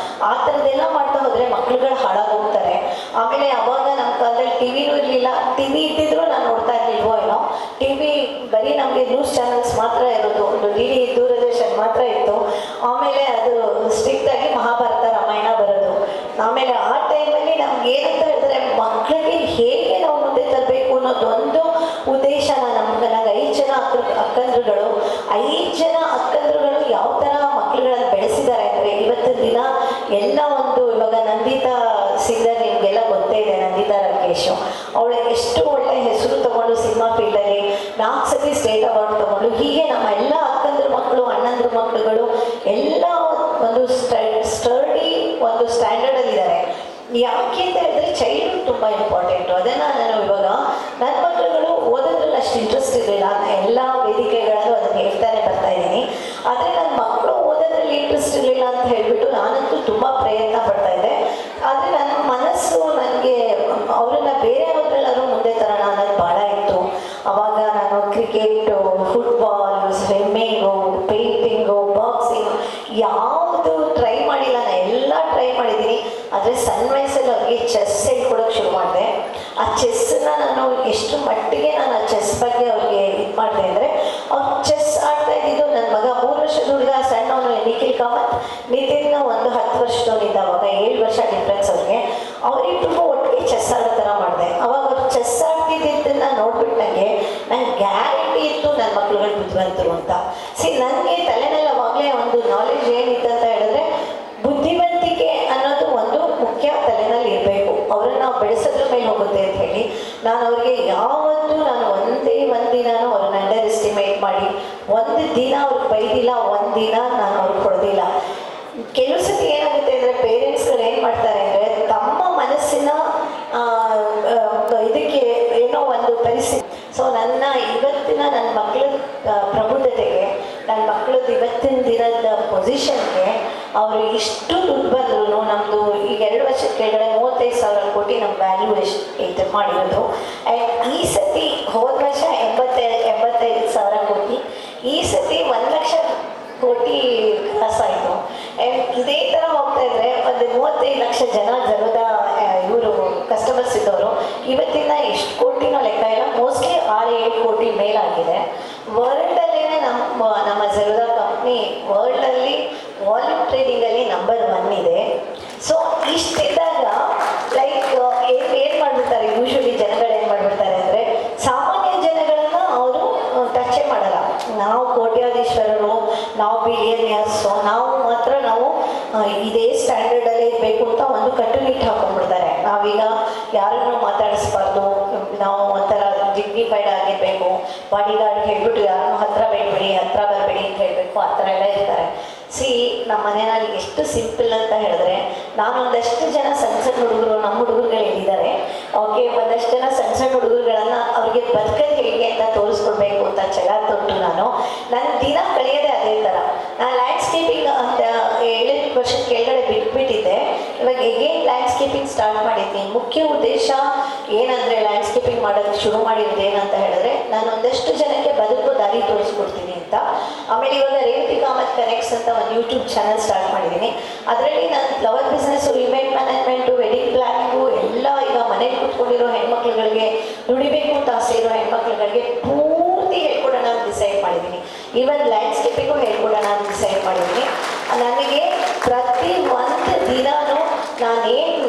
ಆ ಥರದ್ದೆಲ್ಲ ಮಾಡ್ತಾ ಹೋದರೆ ಮಕ್ಳುಗಳು ಹಾಳಾಗೋಗ್ತಾರೆ. ಆಮೇಲೆ ಅವಾಗ ನಮ್ಮ ಕಾಲದಲ್ಲಿ ಟಿವಿನೂ ಇರಲಿಲ್ಲ. ಟಿವಿ ಇದ್ದಿದ್ರು ನಾನು ನೋಡ್ತಾ ಇರಲಿಲ್ವೋ ಏನೋ. ಟಿವಿ ಬರೀ ನಮಗೆ ನ್ಯೂಸ್ ಚಾನಲ್ಸ್ ಮಾತ್ರ ಇರೋದು, ಒಂದು ಡಿ ದೂರದರ್ಶನ್ ಮಾತ್ರ ಇತ್ತು. ಆಮೇಲೆ ಅದು ಸ್ಟ್ರಿಕ್ಟಾಗಿ ಮಹಾಭಾರತ ರಾಮಾಯಣ ಬರೋದು. ಆಮೇಲೆ ಆ ಟೈಮಲ್ಲಿ ನಮ್ಗೆ ಏನಂತ ಹೇಳಿದ್ರೆ ಮಕ್ಕಳಿಗೆ ಹೇಗೆ ನಾವು ಮುಂದೆ ತರಬೇಕು ಅನ್ನೋದೊಂದು ಉದ್ದೇಶನ ನನಗೆ 5 ಜನ ಅಕ್ಕಂದ್ರುಗಳು 5 ಜನ ಅಕ್ಕಂದ್ರುಗಳು ಯಾವ ಥರ ಮಕ್ಕಳುಗಳನ್ನು ಬೆಳೆಸಿದ್ದಾರೆ ಅಂದರೆ ಇವತ್ತಿನ ದಿನ ಎಲ್ಲ ಒಂದು ಇವಾಗ ನಂದಿತಾ ಸಿಂಗರ್ ನಿಮಗೆಲ್ಲ ಗೊತ್ತೇ ಇದೆ, ನಂದಿತಾ ರಾಕೇಶ್. ಅವಳಿಗೆ ಎಷ್ಟು ಒಳ್ಳೆ ಹೆಸರು ತಗೊಂಡು ಸಿನಿಮಾ ಫೀಲ್ಡಲ್ಲಿ 4 ಸತಿ ಸ್ಟೇಟ್ ಅವಾರ್ಡ್ ತಗೊಂಡು, ಹೀಗೆ ನಮ್ಮ ಎಲ್ಲ ಅಕ್ಕಂದ್ರ ಮಕ್ಕಳು, ಅಣ್ಣಂದ್ರ ಮಕ್ಕಳುಗಳು ಎಲ್ಲ ಒಂದು ಸ್ಟರ್ಡಿ ಒಂದು ಸ್ಟ್ಯಾಂಡರ್ಡಲ್ಲಿದ್ದಾರೆ. ಯಾಕೆ ಅಂತ ಹೇಳಿದ್ರೆ ಚೈಲ್ಡ್ಹುಡ್ ತುಂಬ ಇಂಪಾರ್ಟೆಂಟು. ಅದನ್ನು ನಾನು ಇವಾಗ ನನ್ನ ಮಕ್ಕಳುಗಳು ಓದೋದ್ರಲ್ಲಿ ಅಷ್ಟು ಇಂಟ್ರೆಸ್ಟ್ ಇರಲಿಲ್ಲ, ಎಲ್ಲ ವೇದಿಕೆಗಳಲ್ಲೂ ಅದನ್ನು ಹೇಳ್ತಾನೆ ಬರ್ತಾ ಇದ್ದೀನಿ. ಆದರೆ ನನ್ನ ಮಕ್ಕಳು ಓದೋದ್ರಲ್ಲಿ ಇಂಟ್ರೆಸ್ಟ್ ಇರಲಿಲ್ಲ ಅಂತ ಹೇಳಿಬಿಟ್ಟು ನಾನಂತೂ ತುಂಬ ಪ್ರಯತ್ನ ಪಡ್ತಾ ಇದ್ದೆ. ಆದರೆ ನನ್ನ ಮನಸ್ಸು ನನಗೆ ಅವರನ್ನು ಬೇರೆ ಅವ್ರಲ್ಲಾದ್ರೂ ಮುಂದೆ ತರೋಣ ಅನ್ನೋದು ಭಾಳ ಇತ್ತು. ಅವಾಗ ನಾನು cricket, football, swimming, painting, boxing ಯಾವುದು ಟ್ರೈ ಮಾಡಿಲ್ಲ. ನಾನು ಎಲ್ಲ ಟ್ರೈ ಮಾಡಿದ್ದೀನಿ. ಆದರೆ ಸಣ್ಣ ವಯಸ್ಸಲ್ಲಿ ಅವ್ರಿಗೆ ಚೆಸ್ ಹೇಳ್ಕೊಡೋಕ್ಕೆ ಶುರು ಮಾಡಿದೆ. ಆ ಚೆಸ್ಸನ್ನು ನಾನು ಎಷ್ಟು ಮಟ್ಟಿಗೆ ನಾನು ಆ ಚೆಸ್ ಬಗ್ಗೆ ಅವ್ರಿಗೆ ಇದು ಮಾಡಿದೆ ಅಂದರೆ, ಅವ್ರು ಚೆಸ್ ಆಡ್ತಾ ಇದ್ದಿದ್ದು ನನ್ನ ಮಗ 3 ವರ್ಷದ ಹುಡುಗ, ಸಣ್ಣವನು ನಿಖಿಲ್ ಕಾಮತ್, ನಿತಿನ್ ಒಂದು 10 ವರ್ಷದವನಿದ್ದ. ಅವಾಗ 7 ವರ್ಷ ಡಿಫ್ರೆನ್ಸ್ ಅವ್ರಿಗೆ. ಅವರಿಬ್ಬರಿಗೂ ಒಟ್ಟಿಗೆ ಚೆಸ್ ಆಡೋ ಥರ ಮಾಡಿದೆ. ಅವಾಗ ಅವ್ರು ಚೆಸ್ ಆಡ್ತಿದ್ದನ್ನು ನೋಡ್ಬಿಟ್ಟು ನಂಗೆ ಗ್ಯಾರಂಟಿ ಇತ್ತು ನನ್ನ ಮಕ್ಳುಗಳು ಬುದ್ಧಿವಂತರು ಅಂತ. ನನಗೆ ತಲೆನಲ್ಲಿ ಅವಾಗಲೇ ಒಂದು ನಾಲೆಡ್ಜ್ ಏನಿತ್ತು ಅಂತ ಹೇಳಿದ್ರೆ, ಬುದ್ಧಿವಂತಿಕೆ ಅನ್ನೋದು ಒಂದು ಮುಖ್ಯ ತಲೆನಲ್ಲಿ ಇರಬೇಕು. ಅವ್ರನ್ನ ನಾವು ಬೆಳೆಸೋದ್ರ ಮೇಲೆ ಹೋಗುತ್ತೆ ಅಂತ ಹೇಳಿ ನಾನು ಅವ್ರಿಗೆ ಯಾವತ್ತೂ ನಾನು ಒಂದೇ ಒಂದಿನೂ ಅವ್ರನ್ನ ಅಂಡರ್ ಎಸ್ಟಿಮೇಟ್ ಮಾಡಿ ಒಂದು ದಿನ ಅವ್ರಿಗೆ ಬೈದಿಲ್ಲ, ಒಂದಿನ ನಾನು ಅವ್ರಿಗೆ ಕೊಡೋದಿಲ್ಲ. ಕೆಲವು ಸತಿ ಏನಾಗುತ್ತೆ ಅಂದರೆ ಪೇರೆಂಟ್ಸ್ಗಳು ಏನು ಮಾಡ್ತಾರೆ ಅಂದರೆ ತಮ್ಮ ಮನಸ್ಸಿನ ಇದಕ್ಕೆ ಏನೋ ಒಂದು ಪರಿಸ್ಥಿತಿ. ಸೊ ಇವತ್ತಿನ ನನ್ನ ಮಕ್ಕಳ ಪ್ರಬುದ್ಧತೆಗೆ, ನನ್ನ ಮಕ್ಕಳದ್ದು ಇವತ್ತಿನ ದಿನದ ಪೊಸಿಷನ್ಗೆ ಅವರು ಇಷ್ಟು ದುಡ್ಡು ಬಂದ್ರು, ನಮ್ಮದು ಈಗ 2 ವರ್ಷದ ಕೆಳಗಡೆ 35,000 ಕೋಟಿ ನಮ್ಮ ವ್ಯಾಲ್ಯೂ ಇದು ಮಾಡಿರೋದು. ಆ್ಯಂಡ್ ಈ ಸತಿ ಹೋದ ವರ್ಷ 85,000 ಕೋಟಿ, ಈ ಸತಿ 1,00,000 ಕೋಟಿ ಕ್ರಾಸ್ ಆಯಿತು. ಆ್ಯಂಡ್ ಇದೇ ಥರ ಹೋಗ್ತಾ ಇದ್ರೆ ಒಂದು 35 ಲಕ್ಷ ಜರದ ಇವರು ಕಸ್ಟಮರ್ಸ್ ಇದ್ದವರು ಇವತ್ತಿನ ಎಷ್ಟು ಕೋಟಿನೋ ಲೆಕ್ಕ ಇಲ್ಲ, ಮೋಸ್ಟ್ಲಿ 6-7 ಕೋಟಿ ಮೇಲಾಗಿದೆ. ವರ್ಲ್ಡಲ್ಲೇ ನಮ್ಮ ಜರೋದಾ ಕಂಪ್ನಿ ವರ್ಲ್ಡಲ್ಲಿ ವಾಲ್ಯೂಮ್ ಟ್ರೇಡಿಂಗಲ್ಲಿ ನಂಬರ್ 1 ಇದೆ. ಸೊ ಇಷ್ಟಿದ್ದಾಗ ಲೈಕ್ ಏನು ಮಾಡಿಬಿಡ್ತಾರೆ, ಯೂಶ್ವಲಿ ಜನಗಳು ಏನು ಮಾಡಿಬಿಡ್ತಾರೆ ಅಂದರೆ ಸಾಮಾನ್ಯ ಜನಗಳನ್ನು ಅವರು ಟಚ್ಚೇ ಮಾಡಲ್ಲ. ನಾವು ಕೋಟ್ಯಾಧೀಶ್ವರರು, ನಾವು ಬಿಲಿಯನಿಯರ್ಸ್. ಸೊ ನಾವು ಮಾತ್ರ ನಾವು ಇದೇ ಸ್ಟ್ಯಾಂಡರ್ಡಲ್ಲೇ ಇರಬೇಕು ಅಂತ ಒಂದು ಕಟ್ಟುನಿಟ್ಟು ಹಾಕೊಂಡ್ಬಿಡ್ತಾರೆ. ನಾವೀಗ ಯಾರನ್ನು ಮಾತಾಡಿಸ್ಬಾರ್ದು, ನಾವು ಒಂಥರ ಡಿಗ್ನಿಫೈಡ್ ಆಗಿರಬೇಕು, ಬಾಡಿ ಗಾರ್ಡ್ ಹೇಳ್ಬಿಟ್ಟು ಯಾರನ್ನೂ ಹತ್ರ ಬರಬೇಡಿ ಅಂತ ಹೇಳಬೇಕು, ಆ ಥರ ಎಲ್ಲ ಇರ್ತಾರೆ. ನಮ್ಮ ಮನೆಯಲ್ಲಿ ಎಷ್ಟು ಸಿಂಪಲ್ ಅಂತ ಹೇಳಿದ್ರೆ, ನಾನು ಒಂದಷ್ಟು ಜನ ಸಣ್ಣ ಹುಡುಗರು, ನಮ್ಮ ಹುಡುಗರುಗಳು ಹೇಳಿದ್ದಾರೆ, ಓಕೆ, ಒಂದಷ್ಟು ಜನ ಸಣ್ಣ ಹುಡುಗರುಗಳನ್ನ ಅವ್ರಿಗೆ ಬದುಕೋದು ಹೇಗೆ ಅಂತ ತೋರಿಸ್ಕೊಡ್ಬೇಕು ಅಂತ ಛಲ ತೊಟ್ಟು ನನ್ನ ದಿನ ಕಳೆಯೋದೇ ಅದೇ ಥರ. ನಾನು ಲ್ಯಾಂಡ್ಸ್ಕೇಪಿಂಗ್ ಅಂತ 7 ವರ್ಷ ಕೆಳಗಡೆ ಬಿಟ್ಬಿಟ್ಟಿದ್ದೆ. ಇವಾಗ ಎಗೇನ್ ಲ್ಯಾಂಡ್ಸ್ಕೇಪಿಂಗ್ ಸ್ಟಾರ್ಟ್ ಮಾಡಿದ್ದೀನಿ. ಮುಖ್ಯ ಉದ್ದೇಶ ಏನಂದರೆ ಲ್ಯಾಂಡ್ಸ್ಕೇಪಿಂಗ್ ಮಾಡೋದು ಶುರು ಮಾಡಿರೋದು ಏನಂತ ಹೇಳಿದ್ರೆ, ನಾನು ಒಂದಷ್ಟು ಜನಕ್ಕೆ ಬದುಕೋ ದಾರಿ ತೋರಿಸ್ಕೊಡ್ತೀನಿ ಅಂತ. ಆಮೇಲೆ ಇವಾಗ ರೇವತಿ ಕಾಮತ್ ಕನೆಕ್ಟ್ಸ್ ಅಂತ ಒಂದು ಯೂಟ್ಯೂಬ್ ಚಾನಲ್ ಸ್ಟಾರ್ಟ್ ಮಾಡಿದ್ದೀನಿ. ಅದರಲ್ಲಿ ನಾನು flower business, event management, wedding planning ಎಲ್ಲ ಈಗ ಮನೆಗೆ ಕೂತ್ಕೊಂಡಿರೋ ಹೆಣ್ಮಕ್ಳುಗಳಿಗೆ, ದುಡಿಬೇಕು ಅಂತ ಆಸೆ ಇರೋ ಹೆಣ್ಮಕ್ಳುಗಳಿಗೆ ಪೂರ್ತಿ ಹೇಳ್ಕೊಡೋಣ ಅಂತ ಡಿಸೈಡ್ ಮಾಡಿದ್ದೀನಿ. ಈವನ್ ಲ್ಯಾಂಡ್ಸ್ಕೇಪಿಂಗು ಹೇಳ್ಕೊಡೋಣ ಅಂತ ಡಿಸೈಡ್ ಮಾಡಿದ್ದೀನಿ. ನನಗೆ ಪ್ರತಿ ಒಂದು ದಿನಾನು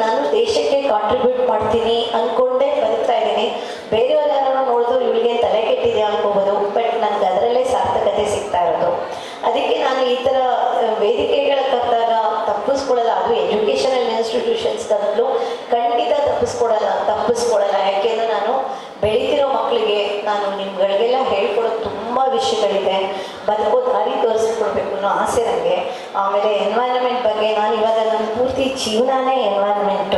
ನಾನು ದೇಶಕ್ಕೆ ಕಾಂಟ್ರಿಬ್ಯೂಟ್ ಮಾಡ್ತೀನಿ ಅಂದ್ಕೊಂಡೇ ಬದುಕ್ತಾ ಇದ್ದೀನಿ. ಬೇರೆಯವ್ರು ಯಾರು ನೋಡಿದ್ರು ಇವಳಿಗೆ ತಲೆ ಕೆಟ್ಟಿದೆ ಅನ್ಕೋಬೋದು, ಬಟ್ ನನಗೆ ಅದರಲ್ಲೇ ಸಾರ್ಥಕತೆ ಸಿಗ್ತಾ ಇರೋದು. ಅದಕ್ಕೆ ನಾನು ಈ ಥರ ವೇದಿಕೆಗಳ ಕರೆದಾಗ ತಪ್ಪಿಸ್ಕೊಳ್ಳಲ್ಲ. ಅದು ಎಜುಕೇಷನಲ್ ಇನ್ಸ್ಟಿಟ್ಯೂಷನ್ಸ್ಗಂತಲೂ ಖಂಡಿತ ತಪ್ಪಿಸ್ಕೊಳ್ಳಲ್ಲ. ಯಾಕೆಂದರೆ ನಾನು ಬೆಳೀತಿರೋ ಮಕ್ಕಳಿಗೆ ನಾನು ನಿಮ್ಗಳಿಗೆಲ್ಲ ಹೇಳ್ಕೊಡೋದು ತುಂಬ ವಿಷಯಗಳಿದೆ. ಬದುಕೋ ದಾರಿ ತೋರಿಸ್ಕೊಡ್ಬೇಕು ಅನ್ನೋ ಆಸೆ ನನಗೆ. ಆಮೇಲೆ ಎನ್ವೈರನ್ಮೆಂಟ್ ಬಗ್ಗೆ ನಾನು ಇವಾಗ ನನ್ನ ಪೂರ್ತಿ ಜೀವನನೇ ಎನ್ವೈರನ್ಮೆಂಟ್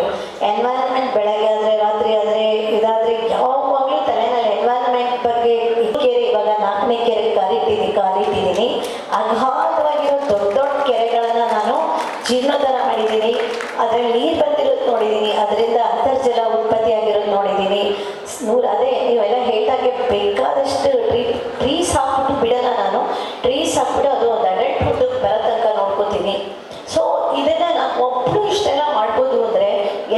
ಬೆಳಗ್ಗೆ ಆದರೆ ರಾತ್ರಿ ಆದರೆ ಇದಾದರೆ ಯಾವಾಗಲೂ ತಲೆನಲ್ಲಿ ಎನ್ವೈರನ್ಮೆಂಟ್ ಬಗ್ಗೆ. ಕೆರೆ ಇವಾಗ 4ನೇ ಕೆರೆ ಕಾಲಿಟ್ಟಿದ್ದೀನಿ. ಅಗಾಧವಾಗಿರೋ ದೊಡ್ಡ ಕೆರೆಗಳನ್ನು ನಾನು ಜೀರ್ಣೋದ್ಧಾರ ಮಾಡಿದ್ದೀನಿ. ಅದರಲ್ಲಿ ನೀರು ಬಂದಿರೋದು ನೋಡಿದ್ದೀನಿ, ಅದರಿಂದ ಅಂತರ್ಜಲ ಉತ್ಪತ್ತಿ ಆಗಿರೋದು ನೋಡಿದ್ದೀನಿ. ಅದೇ ನೀವೆಲ್ಲ ಹೇಳ್ದಾಗೆ ಬೇಕಾದಷ್ಟು ಟ್ರೀಸ್ ಹಾಕ್ಬಿಟ್ಟು ಬಿಡೋಣ, ನಾನು ಟ್ರೀಸ್ ಹಾಕ್ಬಿಟ್ಟು ಅದು ಒಂದು ಅಡಲ್ಟ್ಹುಡ್ಗೆ ಬರೋ ತನಕ ನೋಡ್ಕೋತೀನಿ. ಸೊ ಇದನ್ನು ನಾನು ಒಬ್ಬರು ಇಷ್ಟೆಲ್ಲ ಮಾಡ್ಬೋದು ಅಂದರೆ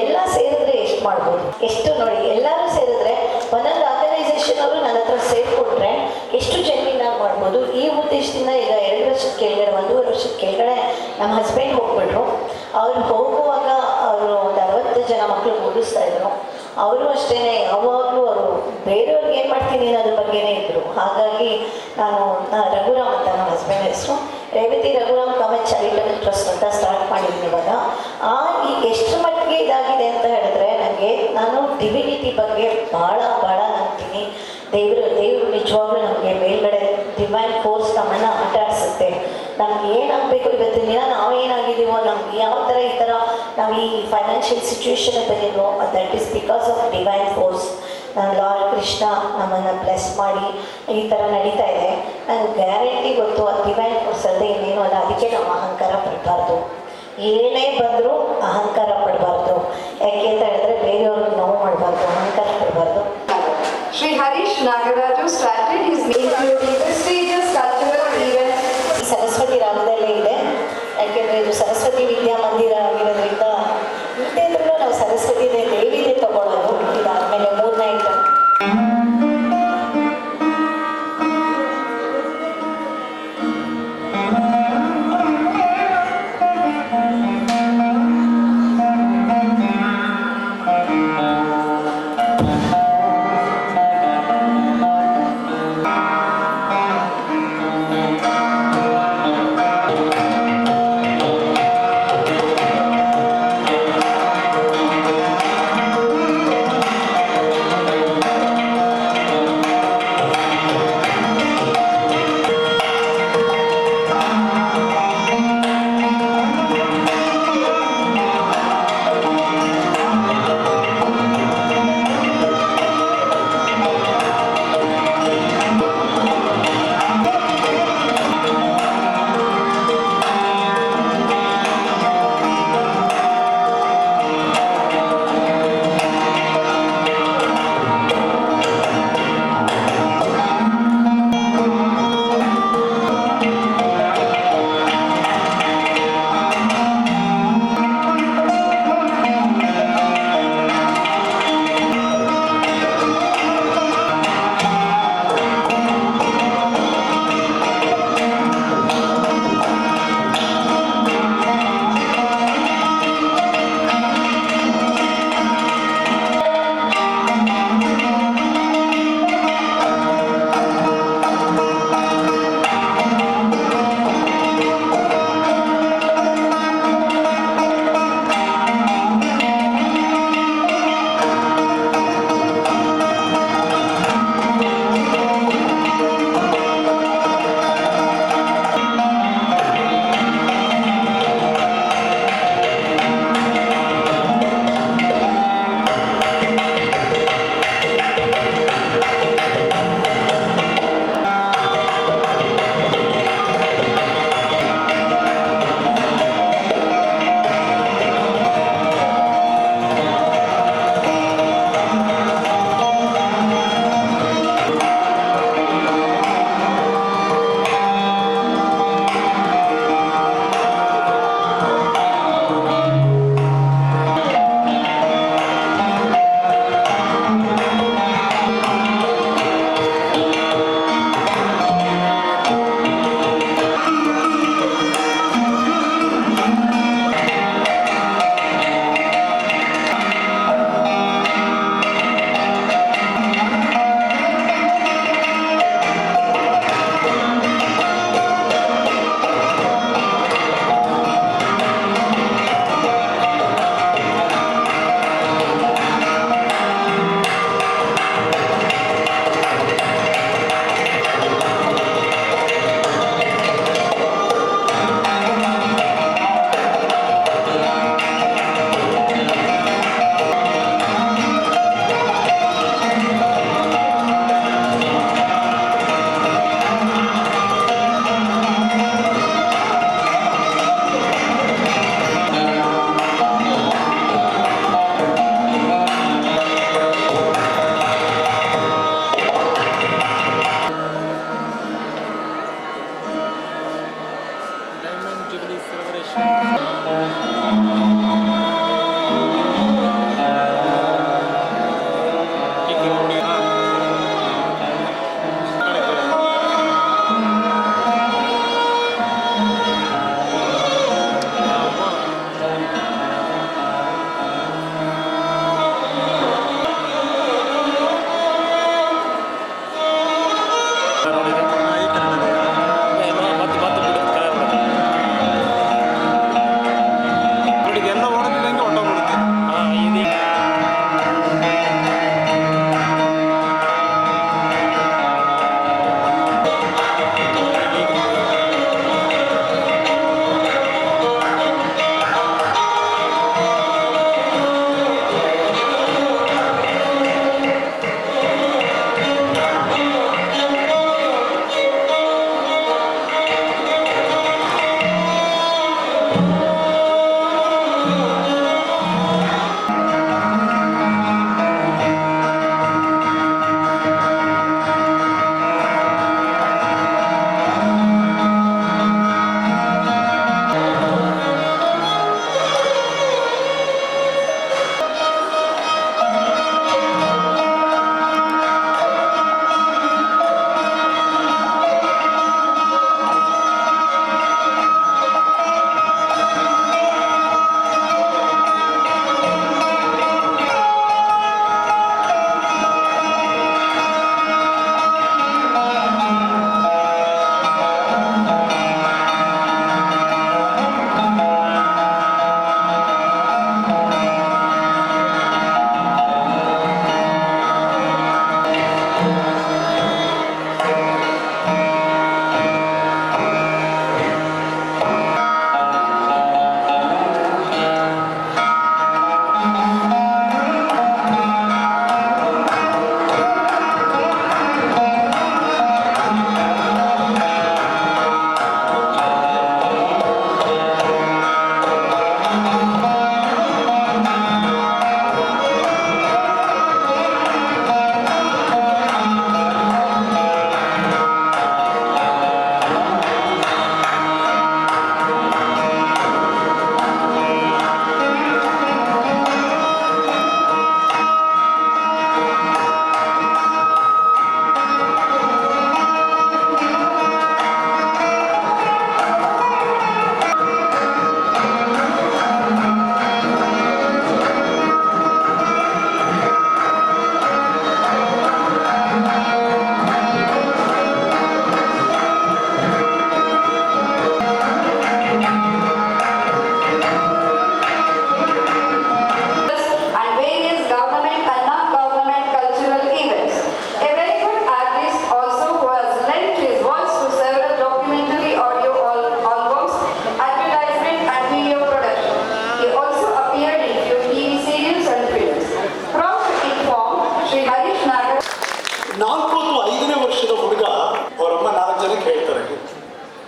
ಎಲ್ಲ ಸೇರಿದ್ರೆ ಎಷ್ಟು ಮಾಡ್ಬೋದು, ಎಷ್ಟು ನೋಡಿ ಎಲ್ಲರೂ ಸೇರಿದ್ರೆ ಒಂದೊಂದು ಆರ್ಗನೈಸೇಷನ್ ಅವರು ನನ್ನ ಹತ್ರ ಸೇರಿಕೊಂಡ್ರೆ ಎಷ್ಟು ಜನ್ಮಿನಾಗಿ ಮಾಡ್ಬೋದು. ಈ ಉದ್ದೇಶದಿಂದ ಈಗ 2 ವರ್ಷದ ಕೆಳಗಡೆ 1.5 ವರ್ಷದ ಕೆಳಗಡೆ ನಮ್ಮ ಹಸ್ಬೆಂಡ್ ಹೋಗ್ಬಿಟ್ರು. ಅವ್ರು ಹೋಗುವಾಗ ಅವರು ಒಂದು 60 ಜನ ಮಕ್ಕಳು ಓದಿಸ್ತಾ ಇದ್ರು. ಅವರು ಅಷ್ಟೇ ಯಾವಾಗಲೂ ಅವರು ಬೇರೆಯವ್ರಿಗೆ ಏನು ಮಾಡ್ತೀನಿ ಅನ್ನೋದ್ರ ಬಗ್ಗೆನೇ ಇದ್ದರು. ಹಾಗಾಗಿ ನಾನು ರಘುರಾಮ್ ಅಂತ ನಮ್ಮ ಹಸ್ಬೆಂಡ್ ಹೆಸರು, ರೇವತಿ ರಘುರಾಮ್ ಕಾಮತ್ ಚಾರಿಟಬಲ್ ಟ್ರಸ್ಟ್ ಅಂತ ಸ್ಟಾರ್ಟ್ ಮಾಡಿದ್ದೀನಿ ಇವಾಗ. ಈಗ ಎಷ್ಟು ಮಟ್ಟಿಗೆ ಇದಾಗಿದೆ ಅಂತ ಹೇಳಿದ್ರೆ, ನಾನು ಡಿವಿನಿಟಿ ಬಗ್ಗೆ ಭಾಳ ನಂಬ್ತೀನಿ. ದೇವರು ನಿಜವಾಗ್ಲೂ ನಮಗೆ ಮೇಲ್ಗಡೆ ಡಿವೈನ್ ಫೋರ್ಸ್ ನಮ್ಮನ್ನು ಆಟ ಆಡಿಸುತ್ತೆ. ನಮ್ಗೆ ಏನಾಗಬೇಕು ಇವತ್ತಿನ ದಿನ ನಾವೇನಾಗಿದ್ದೀವೋ, ನಮ್ಗೆ ಯಾವ ಥರ ಈ ಥರ ನಾವು ಈ ಫೈನಾನ್ಷಿಯಲ್ ಸಿಚುವೇಶನ್ ಬಂದಿದ್ವೋ, that is because of divine force. ನಾನು ಲಾರ್ಡ್ ಕೃಷ್ಣ ನಮ್ಮನ್ನು ಬ್ಲೆಸ್ ಮಾಡಿ ಈ ಥರ ನಡೀತಾ ಇದೆ. ನನಗೆ ಗ್ಯಾರಂಟಿ ಗೊತ್ತು, ಅದು ಡಿವೈನ್ ಫೋರ್ಸ್ ಅಲ್ಲದೆ ಇನ್ನೇನು ಅಲ್ಲ. ಅದಕ್ಕೆ ನಾವು ಅಹಂಕಾರ ಪಡಬಾರ್ದು, ಏನೇ ಬಂದರೂ ಅಹಂಕಾರ ಪಡಬಾರ್ದು. ಯಾಕೆ ಅಂತ ಹೇಳಿದ್ರೆ ಬೇರೆಯವ್ರಿಗೆ ನೋವು ಮಾಡಬಾರ್ದು, ಅಹಂಕಾರ ಪಡಬಾರ್ದು. Shri Harish Nagaraju started his including prestigious cultural events. Saraswati ರಾಗದಲ್ಲೇ ಇದೆ, ಯಾಕೆಂದರೆ ಇದು ಸರಸ್ವತಿ ವಿದ್ಯಾಮಂದಿರ ಆಗಿರೋದ್ರಿಂದ ಇಲ್ಲದಿದ್ರೂ ನಾವು ಸರಸ್ವತಿ ದೇವಿನೇ ತಗೊಳ್ಳೋದು. ಇದಾದಮೇಲೆ 3ನೇ ಐಟಮ್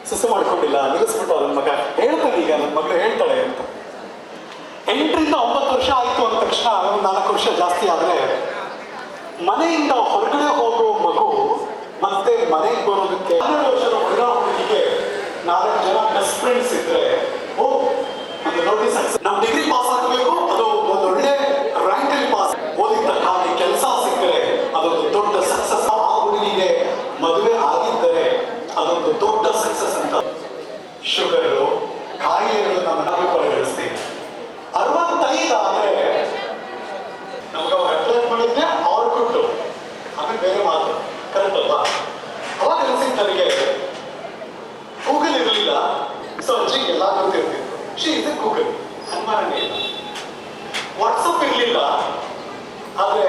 ಸೊಸೆ ಮಾಡ್ಕೊಂಡಿಲ್ಲ, ನಿಲ್ಲಿಸ್ಬಿಟ್ಟು ನನ್ನ ಮಗ ಹೇಳ್ತಾನೆ, ಈಗ ನನ್ನ ಮಗಳು ಹೇಳ್ತಾಳೆ ಅಂತ. 8 ರಿಂದ 9 ವರ್ಷ ಆಯಿತು ಅಂದ ತಕ್ಷಣ 4 ವರ್ಷ ಜಾಸ್ತಿ ಆದರೆ ಮನೆಯಿಂದ ಹೊರಗಡೆ ಹೋಗೋ ಮಗು ಮತ್ತೆ ಮನೆಗೆ ಬರೋದಕ್ಕೆ 12 ವರ್ಷದ ಹುಡುಗಿಗೆ 4 ಜನ ಬೆಸ್ಟ್ ಫ್ರೆಂಡ್ಸ್ ಇದ್ರೆ ಅದು ದೊಡ್ಡ ಸಕ್ಸಸ್. ನಾವು ಡಿಗ್ರಿ ಪಾಸ್ ಆಗಬೇಕು, ಅದು ಒಂದು ಒಳ್ಳೆ ರ್ಯಾಂಕ್ ಅಲ್ಲಿ ಪಾಸ್, ಓದಿದ ಹಾಗೆ ಕೆಲಸ ಸಿಕ್ಕರೆ ಅದೊಂದು ದೊಡ್ಡ ಸಕ್ಸಸ್. ಆ ಹುಡುಗಿಗೆ ಮದುವೆ ಆಗಿದ್ದರೆ ಅದೊಂದು ದೊಡ್ಡ ಸಕ್ಸಸ್ ಅಂತ. ಶುಗರು, ಕಾಯಿಲೆಗಳು ನಮ್ಮ ಪರಿಗಣಿಸ್ತೀವಿ. 65 ಆದರೆ ನಮ್ಗೆ ಅವ್ರು ಅಪ್ಲೈ ಮಾಡಿದ್ರೆ ಅವ್ರು ಕೊಟ್ಟು ಅದು ಬೇರೆ ಮಾತು, ಕರೆಕ್ಟ್ ಅಲ್ವಾ? ಅವಾಗ ಅನಿಸಿದ ನನಗೆ ಗೂಗಲ್ ಇರಲಿಲ್ಲ, ಸೊ ಅಜ್ಜಿ ಎಲ್ಲ ಗೊತ್ತಿರ್ತಿತ್ತು. ಶಿ ಇದೆ ಗೂಗಲ್, ಅನುಮಾನನೇ ಇಲ್ಲ. ವಾಟ್ಸಪ್ ಇರಲಿಲ್ಲ, ಆದರೆ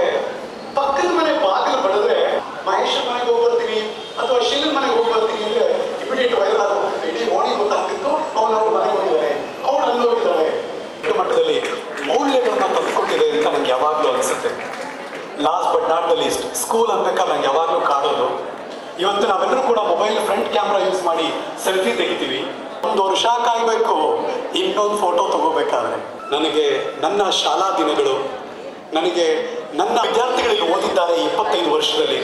ಪಕ್ಕದ ಮನೆ ಬಾಗಿಲು ಬಡಿದ್ರೆ ಮಹೇಶ್ ಮನೆಗೆ ಹೋಗಿ ಬರ್ತೀನಿ ಅಥವಾ ಶೀಲನ್ ಮನೆಗೆ ಹೋಗಿ ಬರ್ತೀನಿ ಅಂದ್ರೆ ಇಮಿಡಿಯೇಟ್ ವೈರಲ್ ಆಗುತ್ತೆ. ಇಡೀ ಓಣಿ ಗೊತ್ತಾಗ್ತಿತ್ತು, ಅವ್ರು ಮನೆಗೆ ಹೋಗಿದ್ದಾರೆ, ಅವ್ರು ಅಲ್ಲಿ ಹೋಗಿದ್ದಾರೆ. ಮಟ್ಟದಲ್ಲಿ ಮೌಲ್ಯಗಳನ್ನ ತಂದುಕೊಟ್ಟಿದೆ ಅಂತ ನಂಗೆ ಯಾವಾಗಲೂ ಅನಿಸುತ್ತೆ. Last but not the least, school ಅನ್ಬೇಕಾದ್ರೆ ನಂಗೆ ಯಾವಾಗಲೂ ಕಾಡೋದು. ಇವತ್ತು ನಾವೆಲ್ಲರೂ ಕೂಡ ಮೊಬೈಲ್ ಫ್ರಂಟ್ ಕ್ಯಾಮ್ರಾ ಯೂಸ್ ಮಾಡಿ ಸೆಲ್ಫಿ ತೆಗಿತೀವಿ. 1 ವರ್ಷ ಕಾಯಬೇಕು ಇನ್ನೊಂದು ಫೋಟೋ ತಗೋಬೇಕಾದ್ರೆ. ನನಗೆ ನನ್ನ ಶಾಲಾ ದಿನಗಳು, ನನಗೆ ನನ್ನ ವಿದ್ಯಾರ್ಥಿಗಳಿಗೆ ಓದಿದ್ದಾರೆ 25 ವರ್ಷದಲ್ಲಿ,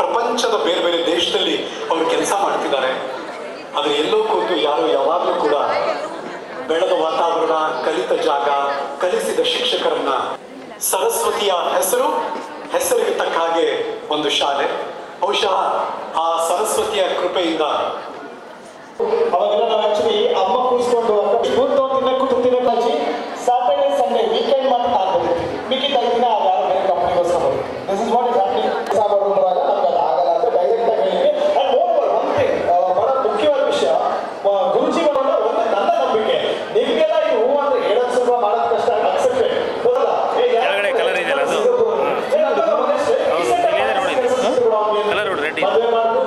ಪ್ರಪಂಚದ ಬೇರೆ ಬೇರೆ ದೇಶದಲ್ಲಿ ಅವರು ಕೆಲಸ ಮಾಡ್ತಿದ್ದಾರೆ. ಆದರೆ ಎಲ್ಲೋ ಕೂತು ಯಾರು ಯಾವಾಗಲೂ ಕೂಡ ಮಾಡೋಣ, ಕಲಿತ ಜಾಗ, ಕಲಿಸಿದ ಶಿಕ್ಷಕರನ್ನ. ಸರಸ್ವತಿಯ ಹೆಸರಿಗೆ ತಕ್ಕ ಹಾಗೆ ಒಂದು ಶಾಲೆ. ಬಹುಶಃ ಆ ಸರಸ್ವತಿಯ ಕೃಪೆಯಿಂದ ಅವಾಗೆಲ್ಲ ನಾವು ಆಕ್ಚುಲಿ ಅಮ್ಮ ಕೂರಿಸ್ಕೊಂಡು ತಿನ್ನಕ್ಕೆ ಸ್ಯಾಟರ್ಡೇ ಸಂಡೇ ವೀಕೆಂಡ್ ಮಾತ್ರ ಆಗ್ಬೋದು, ಮಿಕ್ಕಿದ ದಿನ ಯಾರು ಬೇರೆ ಕಂಪ್ನಿಗೋಸ್ಕರ ಬರುತ್ತೆ. This is what is happening. ನಮ್ಗೆ ಅದು ಆಗಲ್ಲ ಅಂತ ಡೈರೆಕ್ಟ್ ಆಗಿ ಹೇಳಿದ್ವಿ. ಅಂಡ್ ಮೋರ್ ಒನ್ ಥಿಂಗ್, ಬಹಳ ಮುಖ್ಯವಾದ ವಿಷಯ, ಗುರುಜಿಗಳನ್ನ ಒಂದು ನನ್ನ ನಂಬಿಕೆ, ನಿಮಗೆಲ್ಲ ಈ ಹೂ ಅಂದ್ರೆ ಹೇಳೋದು ಸ್ವಲ್ಪ ಮಾಡೋದು ಕಷ್ಟ, ಅಕ್ಸೆಪ್ಟೆಡ್ ಗೊತ್ತಲ್ಲ. ಕೆಳಗಡೆ ಕಲರ್ ಇದೆಯಲ್ಲ ಅದು ಕಲರ್ ರೆಡಿ. ಮದುವೆ ಮಾಡೋದು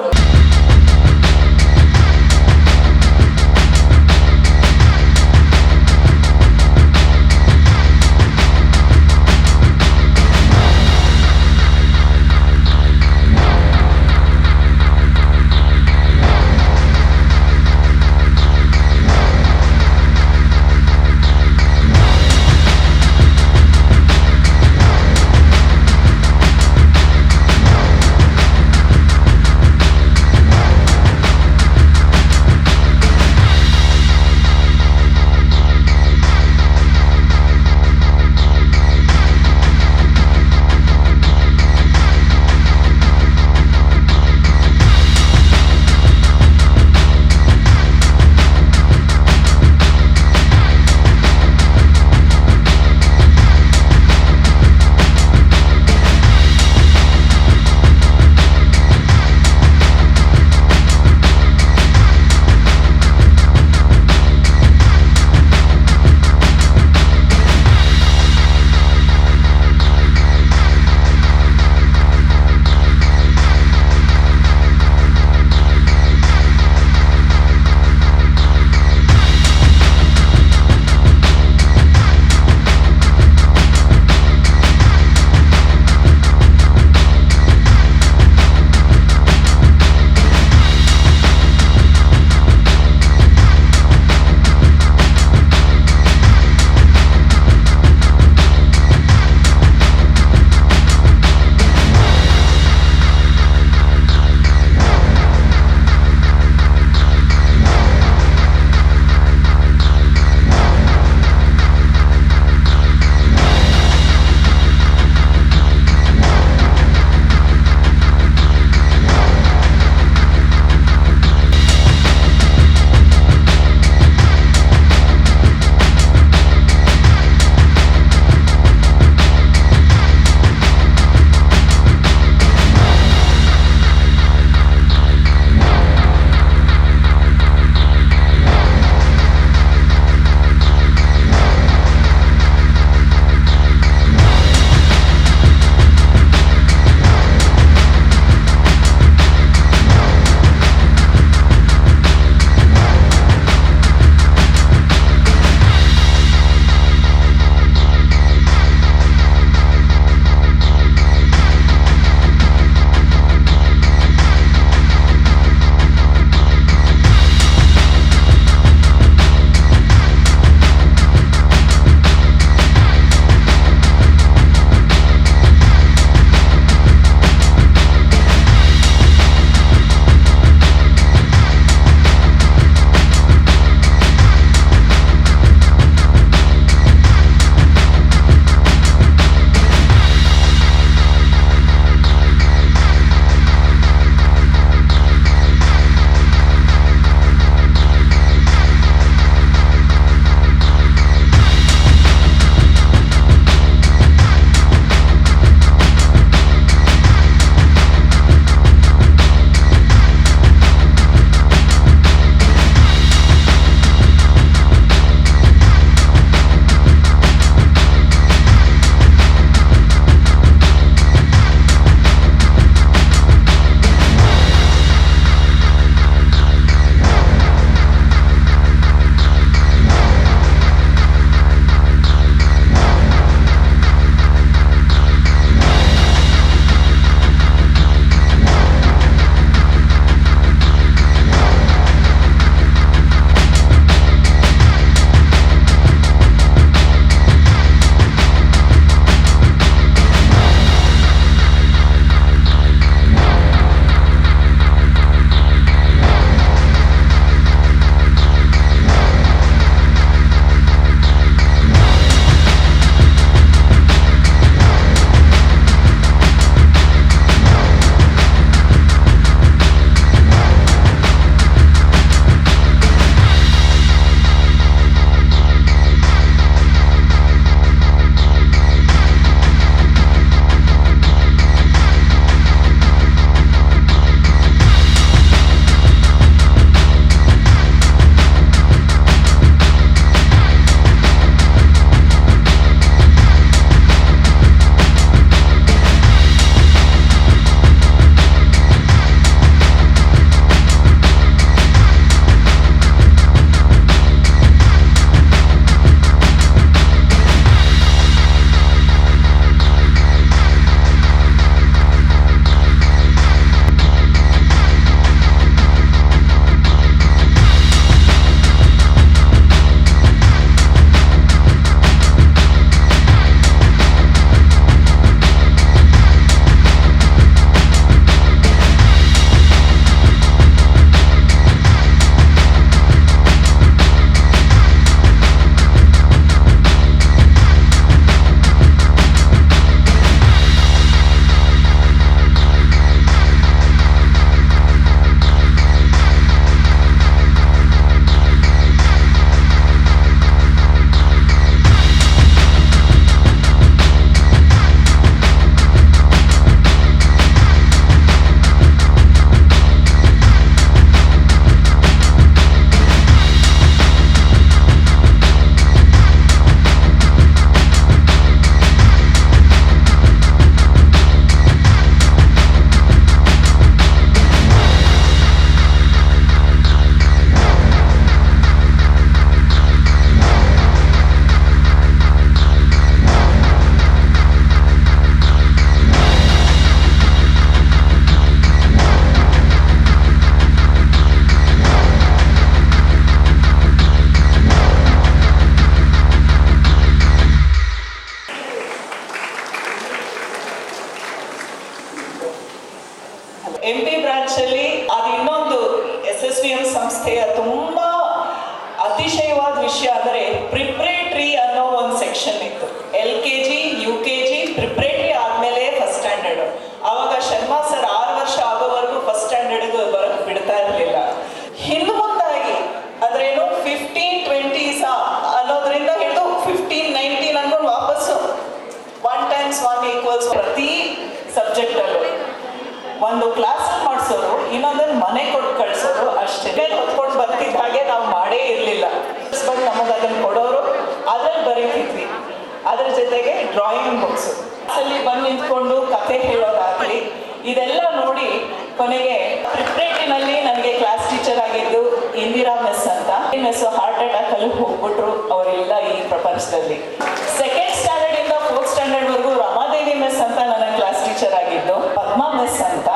ಮುಖ್ಯವಾದ ವಿಷಯ ಅಂದರೆ ಪ್ರಿಪ್ರೇಟರಿ ಅನ್ನೋ ಒಂದು ಸೆಕ್ಷನ್ ಇತ್ತು. LKG, UKG, ಪ್ರಿಪ್ರೇಟರಿ ಆದಮೇಲೆ ಫಸ್ಟ್ ಸ್ಟ್ಯಾಂಡರ್ಡ್. ಆವಾಗ ಶರ್ಮಾ ಸರ್ 6 ವರ್ಷ ಆಗೋವರೆಗೂ ಫಸ್ಟ್ ಸ್ಟ್ಯಾಂಡರ್ಡ್ಗೆ ಬರೋಕ್ಕೆ ಬಿಡ್ತಾ ಇರಲಿಲ್ಲ. ಹಿಂದೆ ಮುಂದಾಗಿ ಅದ್ರೇನು 15-20 ಅನ್ನೋದ್ರಿಂದ ಹಿಡಿದು 15-19 ಅನ್ಕೊಂಡು ವಾಪಸ್ಸು 1 × 1 = ಪ್ರತಿ ಸಬ್ಜೆಕ್ಟಲ್ಲೂ ಒಂದು ಕ್ಲಾಸ್ ಮಾಡಿಸೋರು, ಇನ್ನೊಂದನ್ನು ಮನೆ ಕೊಟ್ಟು ಕಳಿಸೋರು ಅಷ್ಟೇ. ಹೊತ್ಕೊಂಡು ಬರ್ತಿದ್ದ ಹಾಗೆ ನಾವು ಮಾಡೇ ಇರಲಿಲ್ಲ. ಬಟ್ ನಮಗೆ ಅದನ್ನು ಕೊಡೋರು, ಅದ್ರಲ್ಲಿ ಬರೀತಿದ್ವಿ. ಅದ್ರ ಜೊತೆಗೆ ಡ್ರಾಯಿಂಗ್ ಬುಕ್ಸು ಅಲ್ಲಿ ಬಂದು ನಿಂತ್ಕೊಂಡು ಕತೆ ಹೇಳೋದಾಗಲಿ, ಇದೆಲ್ಲ ನೋಡಿ ಕೊನೆಗೆ ಪ್ರಿಪ್ರೇಟರಿನಲ್ಲಿ ನನಗೆ ಕ್ಲಾಸ್ ಟೀಚರ್ ಆಗಿದ್ದು ಇಂದಿರಾ ಮಿಸ್ ಅಂತ. ಮಿಸ್ ಹಾರ್ಟ್ ಅಟ್ಯಾಕಲ್ಲಿ ಹೋಗ್ಬಿಟ್ರು, ಅವರೆಲ್ಲ ಈ ಪ್ರಪಂಚದಲ್ಲಿ. 2nd ಸ್ಟ್ಯಾಂಡರ್ಡಿಂದ 4th ಸ್ಟ್ಯಾಂಡರ್ಡ್ವರೆಗೂ ರಮಾದೇವಿ ಮಿಸ್ ಅಂತ ನನ್ನ ಕ್ಲಾಸ್ ಟೀಚರ್ ಆಗಿದ್ದು, ಪದ್ಮಾ ಮಿಸ್ ಅಂತ.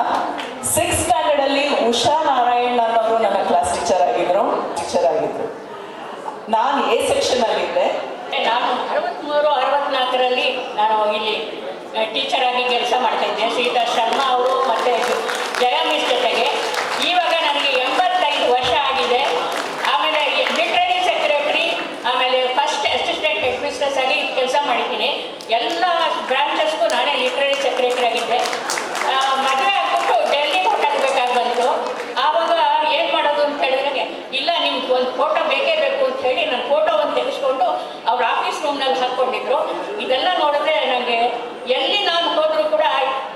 6th ಸ್ಟ್ಯಾಂಡರ್ಡಲ್ಲಿ ಉಷಾ ನಾರಾಯಣ್ ಅನ್ನೋರು ನನ್ನ ಕ್ಲಾಸ್ ಟೀಚರ್ ಆಗಿದ್ರು. ನಾನು A ಸೆಕ್ಷನಲ್ಲಿದ್ದೆ. ನಾನು 63-64ರಲ್ಲಿ ನಾನು ಇಲ್ಲಿ ಟೀಚರ್ ಆಗಿ ಕೆಲಸ ಮಾಡ್ತಾ ಇದ್ದೆ, ಶ್ರೀಧರ್ ಶರ್ಮಾ ಅವರು ಮತ್ತು ಜಯ ಮಿಸ್ ಜೊತೆಗೆ. ಇವಾಗ ನನಗೆ 85 ವರ್ಷ ಆಗಿದೆ. ಆಮೇಲೆ ಲಿಟ್ರರಿ ಸೆಕ್ರೆಟರಿ, ಆಮೇಲೆ ಫಸ್ಟ್ ಅಸಿಸ್ಟೆಂಟ್ ಹೆಡ್ ಮಿಸ್ಟ್ರೆಸ್ ಆಗಿ ಕೆಲಸ ಮಾಡಿದ್ದೀನಿ. ಎಲ್ಲ ಬ್ರಾಂಚಸ್ಗೂ ನಾನೇ ಲಿಟ್ರರಿ ಸೆಕ್ರೆಟರಿ ಆಗಿದ್ದೆ. ಮದುವೆ ಆಗ್ಬಿಟ್ಟು ಡೆಲ್ಲಿಗೆ ಹೊರಟಾಗಬೇಕಾಗಿ ಬಂತು. ಆವಾಗ ಏನು ಮಾಡೋದು ಅಂತ ಹೇಳಿದ್ರೆ, ಇಲ್ಲ ನಿಮ್ಗೆ ಒಂದು ಫೋಟೋ ಬೇಕೇ ಬೇಕು ಅಂತ ಹೇಳಿ ನನ್ನ ಫೋಟೋವನ್ನು ತೆಗೆಸ್ಕೊಂಡು ಅವ್ರ ಆಫೀಸ್ ರೂಮ್ನಲ್ಲಿ ಹಾಕ್ಕೊಂಡಿದ್ರು. ಇದೆಲ್ಲ ನೋಡಿದ್ರೆ ನನಗೆ ಎಲ್ಲಿ ನಾನು ಹೋದರೂ ಕೂಡ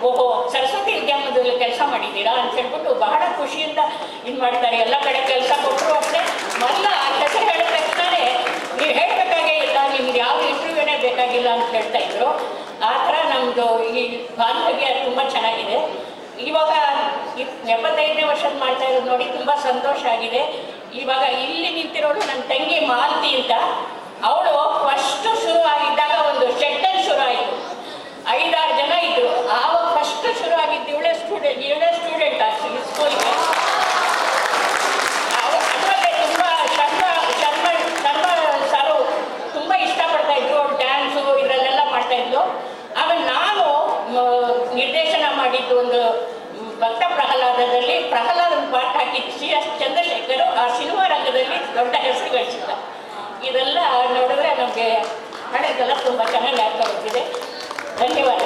ಓಹೋ ಸರಸ್ವತಿ ವಿದ್ಯಾಮಂದಿರದಲ್ಲಿ ಕೆಲಸ ಮಾಡಿದ್ದೀರಾ ಅಂತ ಹೇಳ್ಬಿಟ್ಟು ಬಹಳ ಖುಷಿಯಿಂದ ಇದು ಮಾಡ್ತಾರೆ. ಎಲ್ಲ ಕಡೆ ಕೆಲಸ ಕೊಟ್ಟರು ಅಷ್ಟೇ. ಮೊದಲ ಹೆಸರು ಹೇಳಿದ ತಕ್ಷಣವೇ ನೀವು ಹೇಳಬೇಕಾಗೇ ಇಲ್ಲ, ನಿಮ್ಗೆ ಯಾವ ಇಂಟರ್ವ್ಯೂನೇ ಬೇಕಾಗಿಲ್ಲ ಅಂತ ಹೇಳ್ತಾ ಇದ್ರು. ಆ ಥರ ನಮ್ಮದು ಈ ಬಾಂಧವ್ಯ ತುಂಬ ಚೆನ್ನಾಗಿದೆ. ಇವಾಗ 75ನೇ ವರ್ಷದ ಮಾಡ್ತಾ ಇರೋದು ನೋಡಿ ತುಂಬ ಸಂತೋಷ ಆಗಿದೆ. ಇವಾಗ ಇಲ್ಲಿ ನಿಂತಿರೋಳು ನನ್ನ ತಂಗಿ ಮಾಲತಿ ಅಂತ. ಅವಳು ಫಸ್ಟು ಶುರು ಆಗಿದ್ದಾಗ ಒಂದು ಶೆಡ್ಡಲ್ಲಿ ಶುರು ಆಯಿತು. 5-6 ಜನ ಇದ್ದರು. ಆವಾಗ ಫಸ್ಟ್ ಶುರು ಆಗಿದ್ದು ಇವಳೇ ಸ್ಟೂಡೆಂಟ್ ಆಗ್ತೀವಿ ಸ್ಕೂಲ್ಗೆ. ಅದರಲ್ಲೇ ತುಂಬ ಶರ್ಮ ಸಾರು ತುಂಬ ಇಷ್ಟಪಡ್ತಾ ಇದ್ರು. ಡ್ಯಾನ್ಸು ಇದರಲ್ಲೆಲ್ಲ ಮಾಡ್ತಾಯಿದ್ಲು. ಆಮೇಲೆ ನಾನು ನಿರ್ದೇಶನ ಮಾಡಿದ್ದು ಒಂದು ಭಕ್ತ ಪ್ರಹ್ಲಾದದಲ್ಲಿ ಪ್ರಹ್ಲಾದನ ಪಾಠ ಹಾಕಿದ್ದು CS ಚಂದ್ರಶೇಖರ್ ಆ ಸಿನಿಮಾ ರಂಗದಲ್ಲಿ ದೊಡ್ಡ ಹೆಸರು ಗಳಿಸಿದ್ದ. ಇದೆಲ್ಲ ನೋಡಿದ್ರೆ ನಮಗೆ ಹಳೆದೆಲ್ಲ ತುಂಬ ಚೆನ್ನಾಗಿ ಆಗ್ತಾ ಹೋಗ್ತಿದೆ. ಧನ್ಯವಾದ.